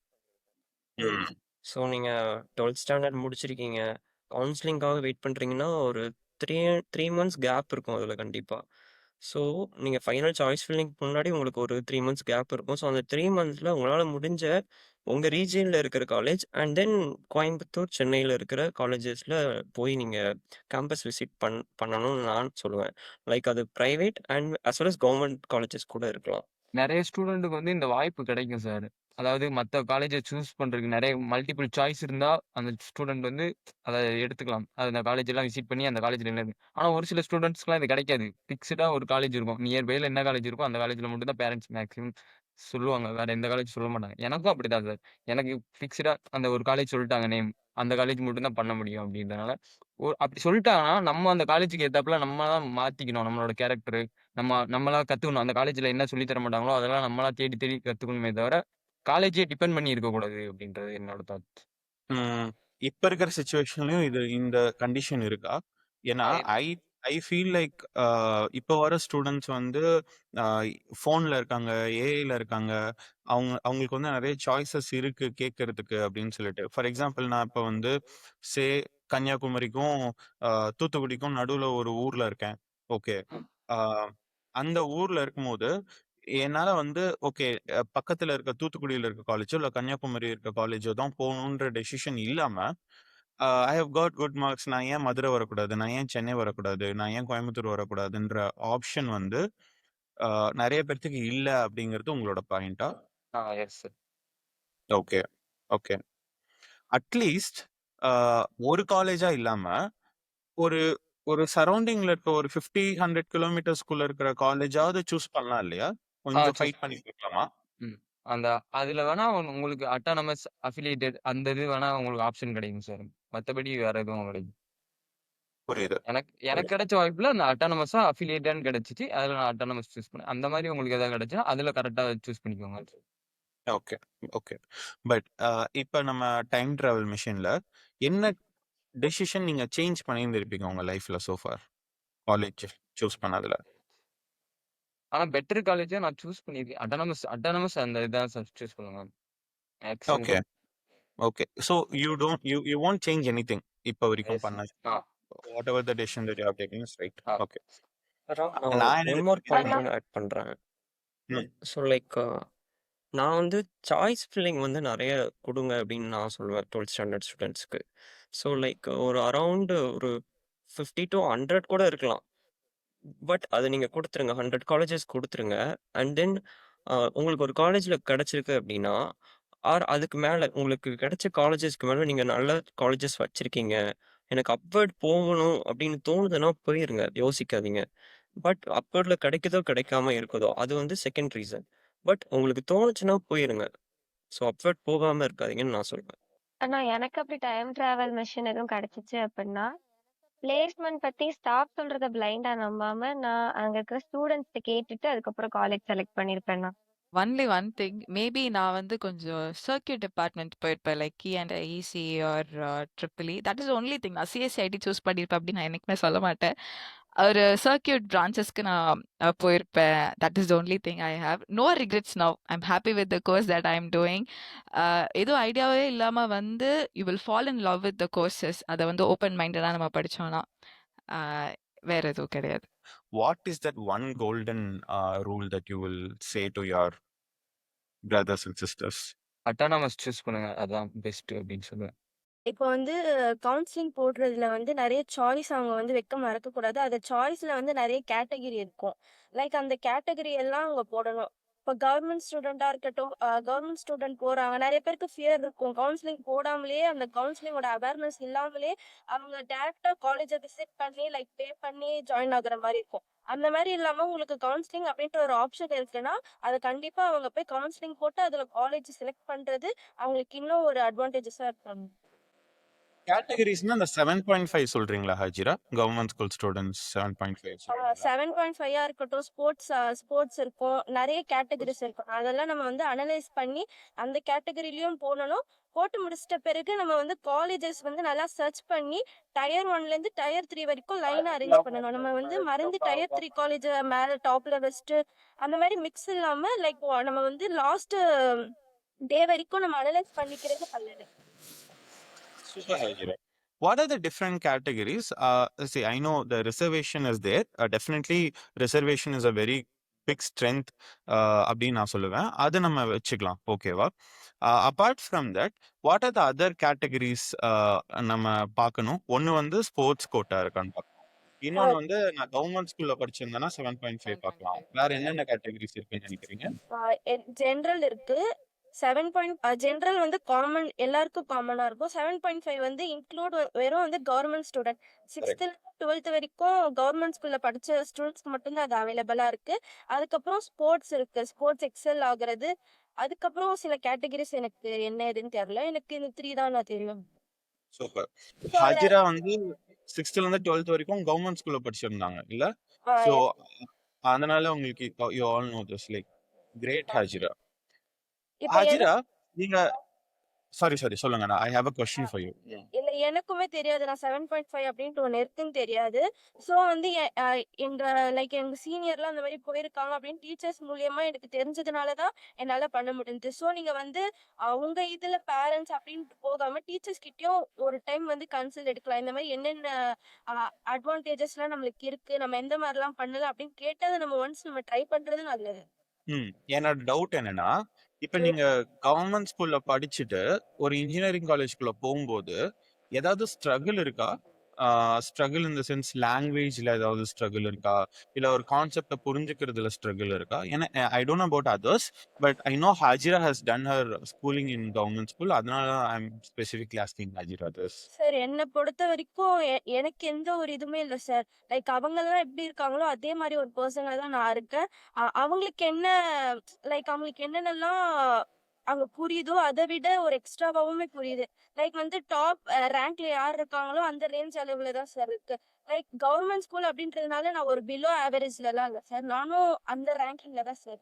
ஸோ நீங்கள் 12th ஸ்டாண்டர்ட் முடிச்சிருக்கீங்க, கவுன்சிலிங்காக வெயிட் பண்ணுறீங்கன்னா ஒரு 3 months கேப் இருக்கும் அதில் கண்டிப்பாக. ஸோ நீங்கள் ஃபைனல் சாய்ஸ் ஃபில்லிங் முன்னாடி உங்களுக்கு ஒரு 3 months கேப் இருக்கும். ஸோ அந்த 3 monthsல உங்களால் முடிஞ்ச உங்கள் ரீஜியனில் இருக்கிற காலேஜ் அண்ட் தென் கோயம்புத்தூர், சென்னையில் இருக்கிற காலேஜஸில் போய் நீங்கள் கேம்பஸ் விசிட் பண்ணணும்னு நான் சொல்லுவேன். லைக் அது private and as well as government colleges கூட இருக்கலாம். நிறைய ஸ்டூடெண்ட்டுக்கு வந்து இந்த வாய்ப்பு கிடைக்கும் சார். அதாவது மத்த காலேஜ சூஸ் பண்றதுக்கு நெறைய மல்டிபிள் சாய்ஸ் இருந்தா, அந்த ஸ்டூடண்ட் வந்து அத எடுத்துக்கலாம். அந்த காலேஜ்லாம் விசிட் பண்ணி அந்த காலேஜ்ல என்ன இருக்கு. ஆனா ஒரு சில ஸ்டூடண்ட்ஸ்க்குலாம் இது கிடைக்காது. ஃபிக்ஸ்டா ஒரு காலேஜ் இருக்கும். நியர் பைல என்ன காலேஜ் இருக்கோ அந்த காலேஜ்ல மட்டும் தான் பேரண்ட்ஸ் மேக்ஸிமம் சொல்லுவாங்க. வேற எந்த காலேஜ் சொல்ல மாட்டாங்க. எனக்கும் அப்படிதான் சார். எனக்கு ஃபிக்ஸ்டா அந்த ஒரு காலேஜ் சொல்ட்டாங்க நேம். அந்த காலேஜ் மட்டும் தான் பண்ண முடியும் அப்படின்றனால, அப்படி சொல்ட்டாங்கன்னா, நம்ம அந்த காலேஜ்க்கு ஏத்தாப்புல நம்ம தான் மாத்திக்கணும் நம்மளோட கேரக்டர். நம்மளா கத்துக்கணும். அந்த காலேஜ்ல என்ன சொல்லி தர மாட்டாங்களோ, அதெல்லாம் நம்மளா தேடி தேடி கத்துக்கணுமே தவிர, காலேஜே டிபெண்ட் பண்ணி இருக்கக்கூடாது அப்படின்றது என்னோட தாட். ம். இப்ப இருக்கிற சிச்சுவேஷன்லயும் இந்த கண்டிஷன் இருக்கா? ஏன்னா, ஐ ஐ ஃபீல் லைக் இப்ப வர ஸ்டூடண்ட்ஸ் வந்து அ ஃபோன்ல இருக்காங்க, ஏஐல இருக்காங்க. அவங்களுக்கு வந்து நெறைய சாய்ஸஸ் இருக்கு கேட்கறதுக்கு அப்படின்னு சொல்லிட்டு. ஃபார் எக்ஸாம்பிள் நான் இப்ப வந்து சே கன்னியாகுமரிக்கும், அ தூத்துக்குடிக்கும் நடுவுல ஒரு ஊர்ல இருக்கேன். ஓகே. அ அந்த ஊர்ல இருக்கும்போது, என்னால வந்து ஓகே பக்கத்துல இருக்க தூத்துக்குடியில இருக்க காலேஜோ, இல்ல கன்னியாகுமரி இருக்க காலேஜோ தான் போகணுன்ற டெசிஷன் இல்லாம, I have got good marks. நான் ஏன் மதுரை வரக்கூடாது? நான் ஏன் சென்னை வரக்கூடாது? நான் ஏன் கோயம்புத்தூர் வரக்கூடாதுன்ற ஆப்ஷன் வந்து அ நெறைய பேத்துக்கு இல்ல அப்படிங்கிறது உங்களோட பாயிண்ட்டா? Yes sir. Okay, okay. At least a ஒரு காலேஜா இல்லாம, ஒரு ஒரு சரவுண்டிங்ல இருக்க ஒரு 50, 100 கிலோமீட்டர்ஸ்குள்ள இருக்கிற காலேஜாவது சூஸ் பண்ணலாம் இல்லையா? கொஞ்சம் சூஸ் ஃபைட் பண்ணி பார்க்கலாமா? ம். அந்த அதுல வேணா உங்களுக்கு அட்டானமஸ், அஃபிலியேட்டட் அந்த இது வேணா உங்களுக்கு ஆப்ஷன் கிடைக்கும் சார். மத்தபடி வேற எதுவும் கிடைக்கும். புரியுது. எனக்கு எனக்கு கிடைச்ச வாய்ப்புல அந்த அட்டானமஸா அஃபிலியேட்டட்ன்னு கிடைச்சுச்சு. அதுல நான் அட்டானமஸ் சூஸ் பண்ணேன். அந்த மாரி உங்களுக்கு ஏதாவது கிடைச்சா, அதுல கரெக்ட்டா சூஸ் பண்ணிக்கோங்க. Okay, okay. பட் இப்ப நம்ம டைம் டிராவல் மெஷின்ல என்ன டெசிஷன் நீங்க சேஞ்ச் பண்ணியிருந்திருப்பீங்க உங்க லைஃப்ல சோ ஃபார்? காலேஜ் சூஸ் பண்ணதுல. ஆனா பெட்டர் காலேஜா நான் சூஸ் பண்ணியிருக்கேன். அட்டானமஸ் அட்டானமஸ் அந்த இதான் சார் சூஸ் பண்ணுவேன். Maximum. Okay, okay. So you won't change anything இப்ப வரைக்கும் எஸ். பண்ணது. Ah. Whatever the decision that you have taken is right. Ah. Okay. நான் நான் என்ன ஒன் மோர் பாயிண்ட் ஆனா வந்து ஆட் பண்றேன். ம். ஸோ லைக் நான் வந்து சாய்ஸ் ஃபில்லிங் வந்து நெறைய குடுங்க அப்படின்னு நான் சொல்லுவேன் 12th ஸ்டாண்டர்ட் ஸ்டூடண்ட்ஸ்க்கு. ஸோ லைக் ஒரு அரவுண்ட் ஒரு 50 to 100 கூட இருக்கலாம். பட் அது நீங்க குடுத்துருங்க. 100 காலேஜஸ் குடுத்துருங்க. அண்ட் தென் உங்களுக்கு ஒரு காலேஜ்ல கிடைச்சிருக்கு அப்படின்னா, ஆர் அதுக்கு மேல உங்களுக்கு கிடைச்ச காலேஜஸ்க்கு மேல நீங்க நல்ல காலேஜஸ் வச்சிருக்கீங்க. எனக்கு அப்வர்ட் போகணும் அப்படின்னு தோணுதுன்னா போயிருங்க. யோசிக்காதீங்க. பட் அப்வர்ட்ல கிடைக்குதோ, கிடைக்காம இருக்குதோ, அது வந்து செகண்ட் ரீசன். பட் உங்களுக்கு தோணுச்சுன்னா போயிருங்க. ஸோ அப்வர்ட் போகாம இருக்காதீங்கன்னு நான் சொல்வேன். ஆனா எனக்கு அப்படி டைம் டிராவல் மெஷின் எதுவும் கிடைச்சிச்சு அப்படின்னா, பிளேஸ்மெண்ட் பத்தி ஸ்டாஃப் சொல்றத பிளைண்டா நம்பாம, நான் அங்க இருக்கிற ஸ்டூடெண்ட்ஸ்ட்ட கேட்டுட்டு அதுக்கப்புறம் காலேஜ் செலக்ட் பண்ணியிருப்பேன் நான். ஒன்லி ஒன் திங் மேபி நான் வந்து கொஞ்சம் சர்க்கியூட் டிபார்ட்மெண்ட் போயிருப்பேன் லைக் கி and EC or triple E that is only thing நான் சிஎஸ்சிஐடி சூஸ் பண்ணியிருப்பேன் அப்படின்னு நான் என்னைக்குமே சொல்ல மாட்டேன் ஒரு சர்க்கியூட் பிரான்ச்சஸ்க்கு நான் போயிருப்பேன் that is only thing I have no regrets now I'm happy with the course that I am doing எதுவும் ஐடியாவே இல்லாமல் வந்து you will fall in love with the courses அதை வந்து ஓப்பன் மைண்டடாக நம்ம படித்தோன்னா வேற எதுவும் கிடையாது. What is that one golden rule that you will say to your brothers and sisters? Autonomous choose பண்ணுங்க. அதான் பெஸ்ட் அப்படின்னு சொல்லுவேன். இப்போ வந்து கவுன்சிலிங் போடுறதுல வந்து நிறைய சாய்ஸ் அவங்க வந்து வைக்க மறக்கக்கூடாது. அந்த சாய்ஸ்ல வந்து நிறைய கேட்டகரி இருக்கும். லைக் அந்த கேட்டகரி எல்லாம் அவங்க போடணும். இப்போ கவர்மெண்ட் ஸ்டூடெண்டா இருக்கட்டும், கவர்மெண்ட் ஸ்டூடெண்ட் போறாங்க. நிறைய பேருக்கு ஃபியர் இருக்கும். கவுன்சிலிங் போடாமலேயே அந்த கவுன்சிலிங்கோட அவேர்னஸ் இல்லாமலே அவங்க டேரக்டா காலேஜை விசிட் பண்ணி லைக் பே பண்ணி ஜாயின் ஆகுற மாதிரி இருக்கும். அந்த மாதிரி இல்லாம உங்களுக்கு கவுன்சிலிங் அப்படின்ற ஒரு ஆப்ஷன் இருக்குன்னா, அதை கண்டிப்பா அவங்க போய் கவுன்சிலிங் போட்டு அதுல காலேஜ் செலக்ட் பண்றது அவங்களுக்கு இன்னும் ஒரு அட்வான்டேஜஸா இருக்கும். கேட்டகரிஸ்னா அந்த 7.5 சொல்றீங்களா ஹஜிரா? கவர்மெண்ட் ஸ்கூல் ஸ்டூடண்ட்ஸ் 7.5 சொல்றீங்களா? 7.5 இருக்கட்டும், ஸ்போர்ட்ஸ் இருக்கும். நிறைய கேட்டகரிஸ் இருக்கும். அதெல்லாம் நம்ம வந்து அனலைஸ் பண்ணி அந்த கேட்டகரியிலயும் போடணும். போட்டு முடிச்சிட்ட பிறகு நம்ம வந்து காலேஜஸ் வந்து நல்லா சர்ச் பண்ணி டயர் 1ல இருந்து டயர் 3 வரைக்கும் லைன் அரேஞ்ச் பண்ணணும். நம்ம வந்து மறந்து டயர் 3 காலேஜ் மேல டாப்ல வச்சுட்டு அந்த மாதிரி மிக்ஸ் இல்லாம லைக் நம்ம வந்து லாஸ்ட் டே வரைக்கும் நம்ம அனலைஸ் பண்ணிக்கிறது நல்லது. Super, Hajira. What are the different categories? See, I know the reservation is there. Definitely, reservation is a very big strength. அப்படின்னு நான் சொல்லுவேன். அது நம்ம வச்சுக்கலாம். ஓகேவா? Apart from that, what are the other categories நம்ம பார்க்கணும்? ஒன்று வந்து ஸ்போர்ட்ஸ் கோட்டா இருக்கான்னு பார்க்கணும். இன்னொன்று வந்து நான் கவர்மெண்ட் ஸ்கூல்ல படிச்சிருந்தேன்னா 7.5 பார்க்கலாம். வேற என்னென்ன கேட்டகரிஸ் இருக்குன்னு நினைக்கிறீங்க? ஜென்ரல் இருக்கு, ஜென்ரல் வந்து காமன் எல்லாருக்கும் காமனாக இருக்கும். 7.5 வந்து இன்க்ளூட் வெறும் வந்து government student. Correct. 6th 12th வரைக்கும் கவர்மெண்ட் ஸ்கூலில் படித்த ஸ்டூடெண்ட்ஸ்க்கு மட்டும்தான் அது அவைலபிளாக இருக்குது. அதுக்கப்புறம் ஸ்போர்ட்ஸ் இருக்குது, ஸ்போர்ட்ஸ் எக்ஸல் ஆகுறது. அதுக்கப்புறம் சில கேட்டகரிஸ் எனக்கு என்ன ஏதுன்னு தெரியல. எனக்கு இந்த 3 தான் நான் தெரியும். சூப்பர். ஸோ அதில் ஹாஜிரா வந்து 6th ல இருந்து 12th வரைக்கும் கவர்மெண்ட் ஸ்கூல்ல படிச்சிருந்தாங்க இல்ல? ஸோ அதனால உங்களுக்கு you all know this like great Hajira. இப்போ ஹாஜிரா நீங்க சாரி சொல்லுங்க. I have a question for you. இல்லை எனக்குமே தெரியாது. நான் 7.5 அப்படின்ட்டு ஒன்று இருக்குன்னு தெரியாது. ஸோ வந்து எங்கள் சீனியர்லாம் அந்த மாதிரி போயிருக்காங்க அப்படின்னு டீச்சர்ஸ் மூலியமா எனக்கு தெரிஞ்சதுனால தான் என்னால் பண்ண முடிஞ்சது. ஸோ நீங்கள் வந்து உங்கள் இதில் பேரண்ட்ஸ் அப்படின்ட்டு போகாமல் டீச்சர்ஸ் கிட்டேயும் ஒரு டைம் வந்து கன்சல்ட் எடுக்கலாம். இந்த மாதிரி என்னென்ன அட்வான்டேஜஸ்லாம் நம்மளுக்கு இருக்குது, நம்ம எந்த மாதிரிலாம் பண்ணலாம் அப்படின்னு கேட்டதை நம்ம ஒன்ஸ் நம்ம ட்ரை பண்ணுறது நல்லது. என்னோட டவுட் என்னன்னா, இப்ப நீங்க கவர்மெண்ட் ஸ்கூல்ல படிச்சுட்டு ஒரு இன்ஜினியரிங் காலேஜ்குள்ள போகும்போது ஏதாவது ஸ்ட்ரகிள் இருக்கா? ஸ்ட்ரகிள் இன் த சென்ஸ் லாங்குவேஜ்ல ஏதாவது ஸ்ட்ரகிள் இருக்கா? இல்ல ஒரு கான்செப்டை புரிஞ்சுக்கிறதுல ஸ்ட்ரகிள் இருக்கா? ஏன்னா I don't know about others, but I know Hajira has done her schooling in government school. அதனால I am specifically asking Hajira this. Sir என்னை பொறுத்த வரைக்கும் எனக்கு எந்த ஒரு இதுவுமே இல்லை சார். லைக் அவங்கெல்லாம் எப்படி இருக்காங்களோ அதே மாதிரி ஒரு பர்சனாக தான் நான் இருக்கேன். அவங்களுக்கு என்ன அவங்களுக்கு என்னென்னலாம் அங்க புரியுதோ அதை விட ஒரு எக்ஸ்ட்ராவாவுமே புரியுது. லைக் வந்து டாப் ரேங்க்ல யார் இருக்காங்களோ அந்த ரேஞ்ச் அளவுல தான் சார் இருக்கு. லைக் கவர்மெண்ட் ஸ்கூல் அப்படின்றதுனால நான் ஒரு பிலோ ஆவரேஜ்லலாம் இல்லை சார். நானும் அந்த ரேங்கிங்ல தான் சார்.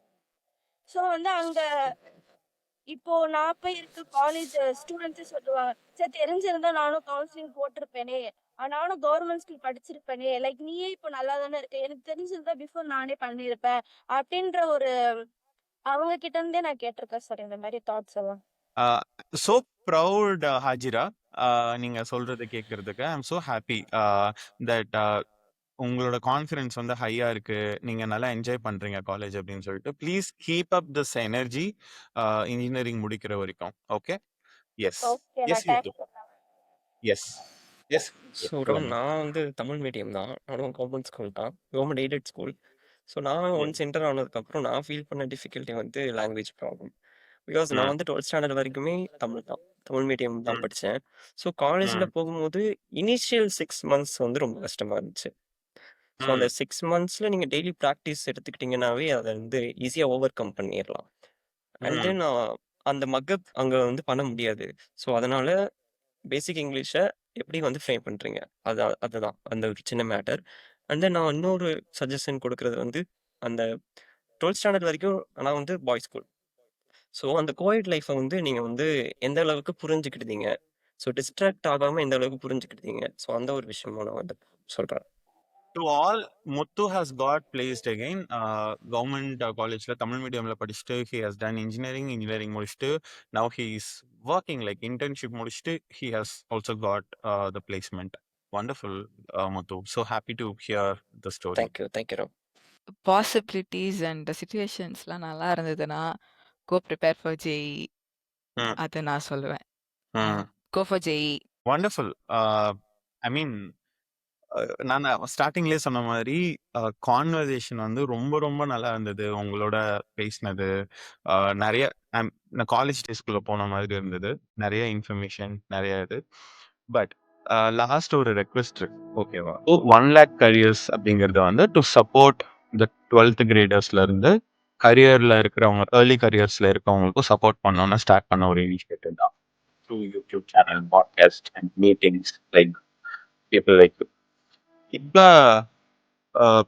ஸோ வந்து அங்க இப்போ நான் போய் இருக்க காலேஜ் ஸ்டூடெண்ட்ஸே சொல்லுவாங்க, சார் தெரிஞ்சிருந்தா நானும் கவுன்சிலிங் போட்டிருப்பேனே, நானும் கவர்மெண்ட் ஸ்கூல் படிச்சிருப்பேனே, லைக் நீயே இப்போ நல்லா தானே இருக்க, எனக்கு தெரிஞ்சிருந்தா பிஃபோர் நானே பண்ணியிருப்பேன் அப்படின்ற ஒரு அவங்க கிட்ட இருந்தே நான் கேட்டிருக்கேன் சார் இந்த மாதிரி தாட்ஸ் எல்லாம். So proud Hajira. நீங்க சொல்றதை கேட்கறதுக்கு I am so happy that உங்களோட கான்ஃபிடன்ஸ் வந்து ஹையா இருக்கு, நீங்க நல்லா என்ஜாய் பண்றீங்க காலேஜ் அப்படின்னு சொல்லிட்டு. Please keep up this energy engineering முடிக்கிற வரைக்கும். ஓகே. எஸ் ஓகே எஸ் நான் யூ எஸ் எஸ் ஸோ சொல்லுங்க. நான் வந்து தமிழ் மீடியம் தான். நானும் கவர்மெண்ட் ஸ்கூல் தான், கவர்மெண்ட் எய்டட் ஸ்கூல். ஸோ நான் ஒன்ஸ் என்டர் ஆனதுக்கப்புறம் நான் ஃபீல் பண்ண டிஃபிகல்ட்டி வந்து லாங்குவேஜ் ப்ராப்ளம். பிகாஸ் நான் வந்து 12th ஸ்டாண்டர்ட் வரைக்குமே தமிழ் தான், தமிழ் மீடியம் தான் படித்தேன். ஸோ காலேஜில் போகும்போது இனிஷியல் 6 months வந்து ரொம்ப கஷ்டமாக இருந்துச்சு. ஸோ அந்த 6 monthsல நீங்கள் டெய்லி ப்ராக்டிஸ் எடுத்துக்கிட்டிங்கனாவே அதை வந்து ஈஸியாக ஓவர் கம் பண்ணிடலாம். அண்ட் தென் அந்த மக்கப் அங்கே வந்து பண்ண முடியாது. ஸோ அதனால பேசிக் இங்கிலீஷை எப்படி வந்து ஃப்ரேம் பண்ணுறீங்க, அதுதான் அந்த ஒரு சின்ன மேட்டர். அண்ட் தென் நான் இன்னொரு சஜஷன் கொடுக்குறது வந்து அந்த 12th ஸ்டாண்டர்ட் வரைக்கும் நான் வந்து பாய்ஸ் ஸ்கூல். ஸோ அந்த கோயட் லைஃப்பை வந்து நீங்கள் வந்து எந்த அளவுக்கு புரிஞ்சுக்கிட்டீங்க, ஸோ டிஸ்ட்ராக்ட் ஆகாமல் எந்த அளவுக்கு புரிஞ்சுக்கிட்டீங்க, ஸோ அந்த ஒரு விஷயமும் நான் வந்து சொல்கிறேன். To all, Muthu has got placed again. Government college la Tamil medium la படிச்சிட்டு he has done engineering முடிச்சிட்டு now he is working like internship முடிச்சிட்டு he has also got the placement. Wonderful, Muthu. So happy to hear the story. Thank you Ram. Possibilities and சிச்சுவேஷன்ஸ்லாம் நல்லா இருந்ததுன்னா go prepare for JEE. Hmm. அது நான் சொல்லுவேன். Hmm. Go for JEE. Wonderful. I mean, நான் ஸ்டார்டிங்லேயே சொன்ன மாதிரி கான்வர்சேஷன் வந்து ரொம்ப ரொம்ப நல்லா இருந்தது. உங்களோட பேசினது நிறைய நான் காலேஜ் டேஸ்குள்ளே போன மாதிரி இருந்தது. நிறைய இன்ஃபர்மேஷன் நிறைய இது. பட் லாஸ்ட் ஒரு ரெக்வெஸ்ட் இருக்கு, ஓகேவா? 1 lakh careers அப்படிங்கிறது வந்து to support the 12th graders இருந்து கரியரில் இருக்கிறவங்க, ஏர்லி கரியர்ஸில் இருக்கவங்களுக்கும் சப்போர்ட் பண்ணோன்னு ஸ்டார்ட் பண்ண ஒரு இனிஷியேட்டிவ் தான். Through YouTube channel, podcast and meetings like people like இப்போ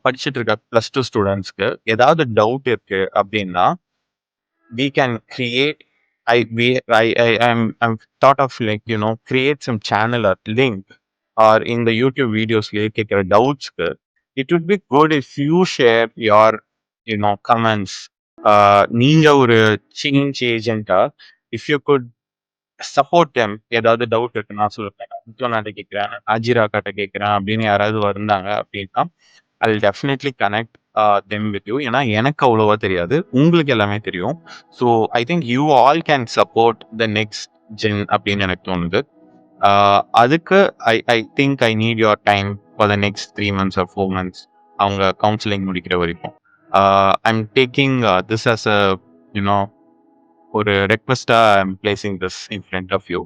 படிச்சுட்டு இருக்க +2 ஸ்டூடெண்ட்ஸ்க்கு ஏதாவது டவுட் இருக்கு அப்படின்னா we can create I'm thought of like create some channel or link or in the YouTube videos கேட்கிற டவுட்ஸ்க்கு it would be good if you share your comments. நீங்க ஒரு சேஞ்ச் ஏஜென்ட்டா if you could support them. ஏதாவது doubt இருக்கு நான் சொல்லுவேன், முத்துவண்ணாட்ட கேட்குறேன், அஜிரா கிட்ட கேட்குறேன் அப்படின்னு யாராவது வந்தாங்க அப்படின்னா I will definitely connect them with you. ஏன்னா எனக்கு அவ்வளோவா தெரியாது, உங்களுக்கு எல்லாமே தெரியும். So I think you all can support the next gen அப்படின்னு எனக்கு தோணுது. அதுக்கு I think I need your time for the next 3 months or 4 months அவங்க கவுன்சிலிங் முடிக்கிற வரைக்கும். I am taking this as a ஒரு ரெக்வெஸ்ட்டா I am placing this in front of you.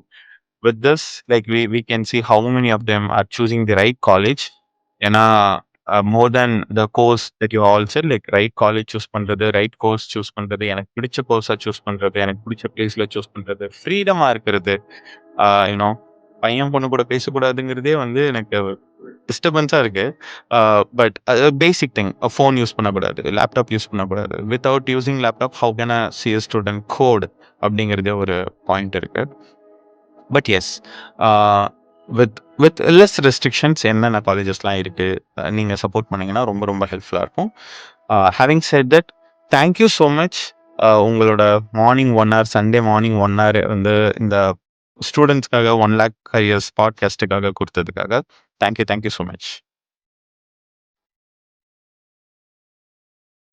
With this, like we can see how many of them are choosing the right college. ஏன்னா more than the course that you all said, like right college choose பண்றது, right course choose பண்றது, எனக்கு பிடிச்ச கோர்ஸா choose பண்றது, எனக்கு பிடிச்ச பிளேஸ்ல choose பண்றது, ஃப்ரீடமா இருக்கிறது. யூனோ பையன் பொண்ணு கூட பேசக்கூடாதுங்கிறதே வந்து எனக்கு டிஸ்டர்பன்ஸா இருக்கு. But basic thing, phone use பண்ணக்கூடாது, லேப்டாப் யூஸ் பண்ணக்கூடாது. Without using laptop how can a C a student code அப்படிங்கிறதே ஒரு பாயிண்ட் இருக்கு. But yes with with less restrictions என்னென்ன காலேஜஸ்லாம் இருக்குது நீங்கள் சப்போர்ட் பண்ணிங்கன்னா ரொம்ப ரொம்ப ஹெல்ப்ஃபுல்லாக இருக்கும். Having said that, thank you so much. உங்களோட morning 1 hour, Sunday morning 1 hour வந்து இந்த ஸ்டூடெண்ட்ஸ்க்காக 1 lakh careers பாட்காஸ்ட்டுக்காக கொடுத்ததுக்காக தேங்க்யூ ஸோ மச்.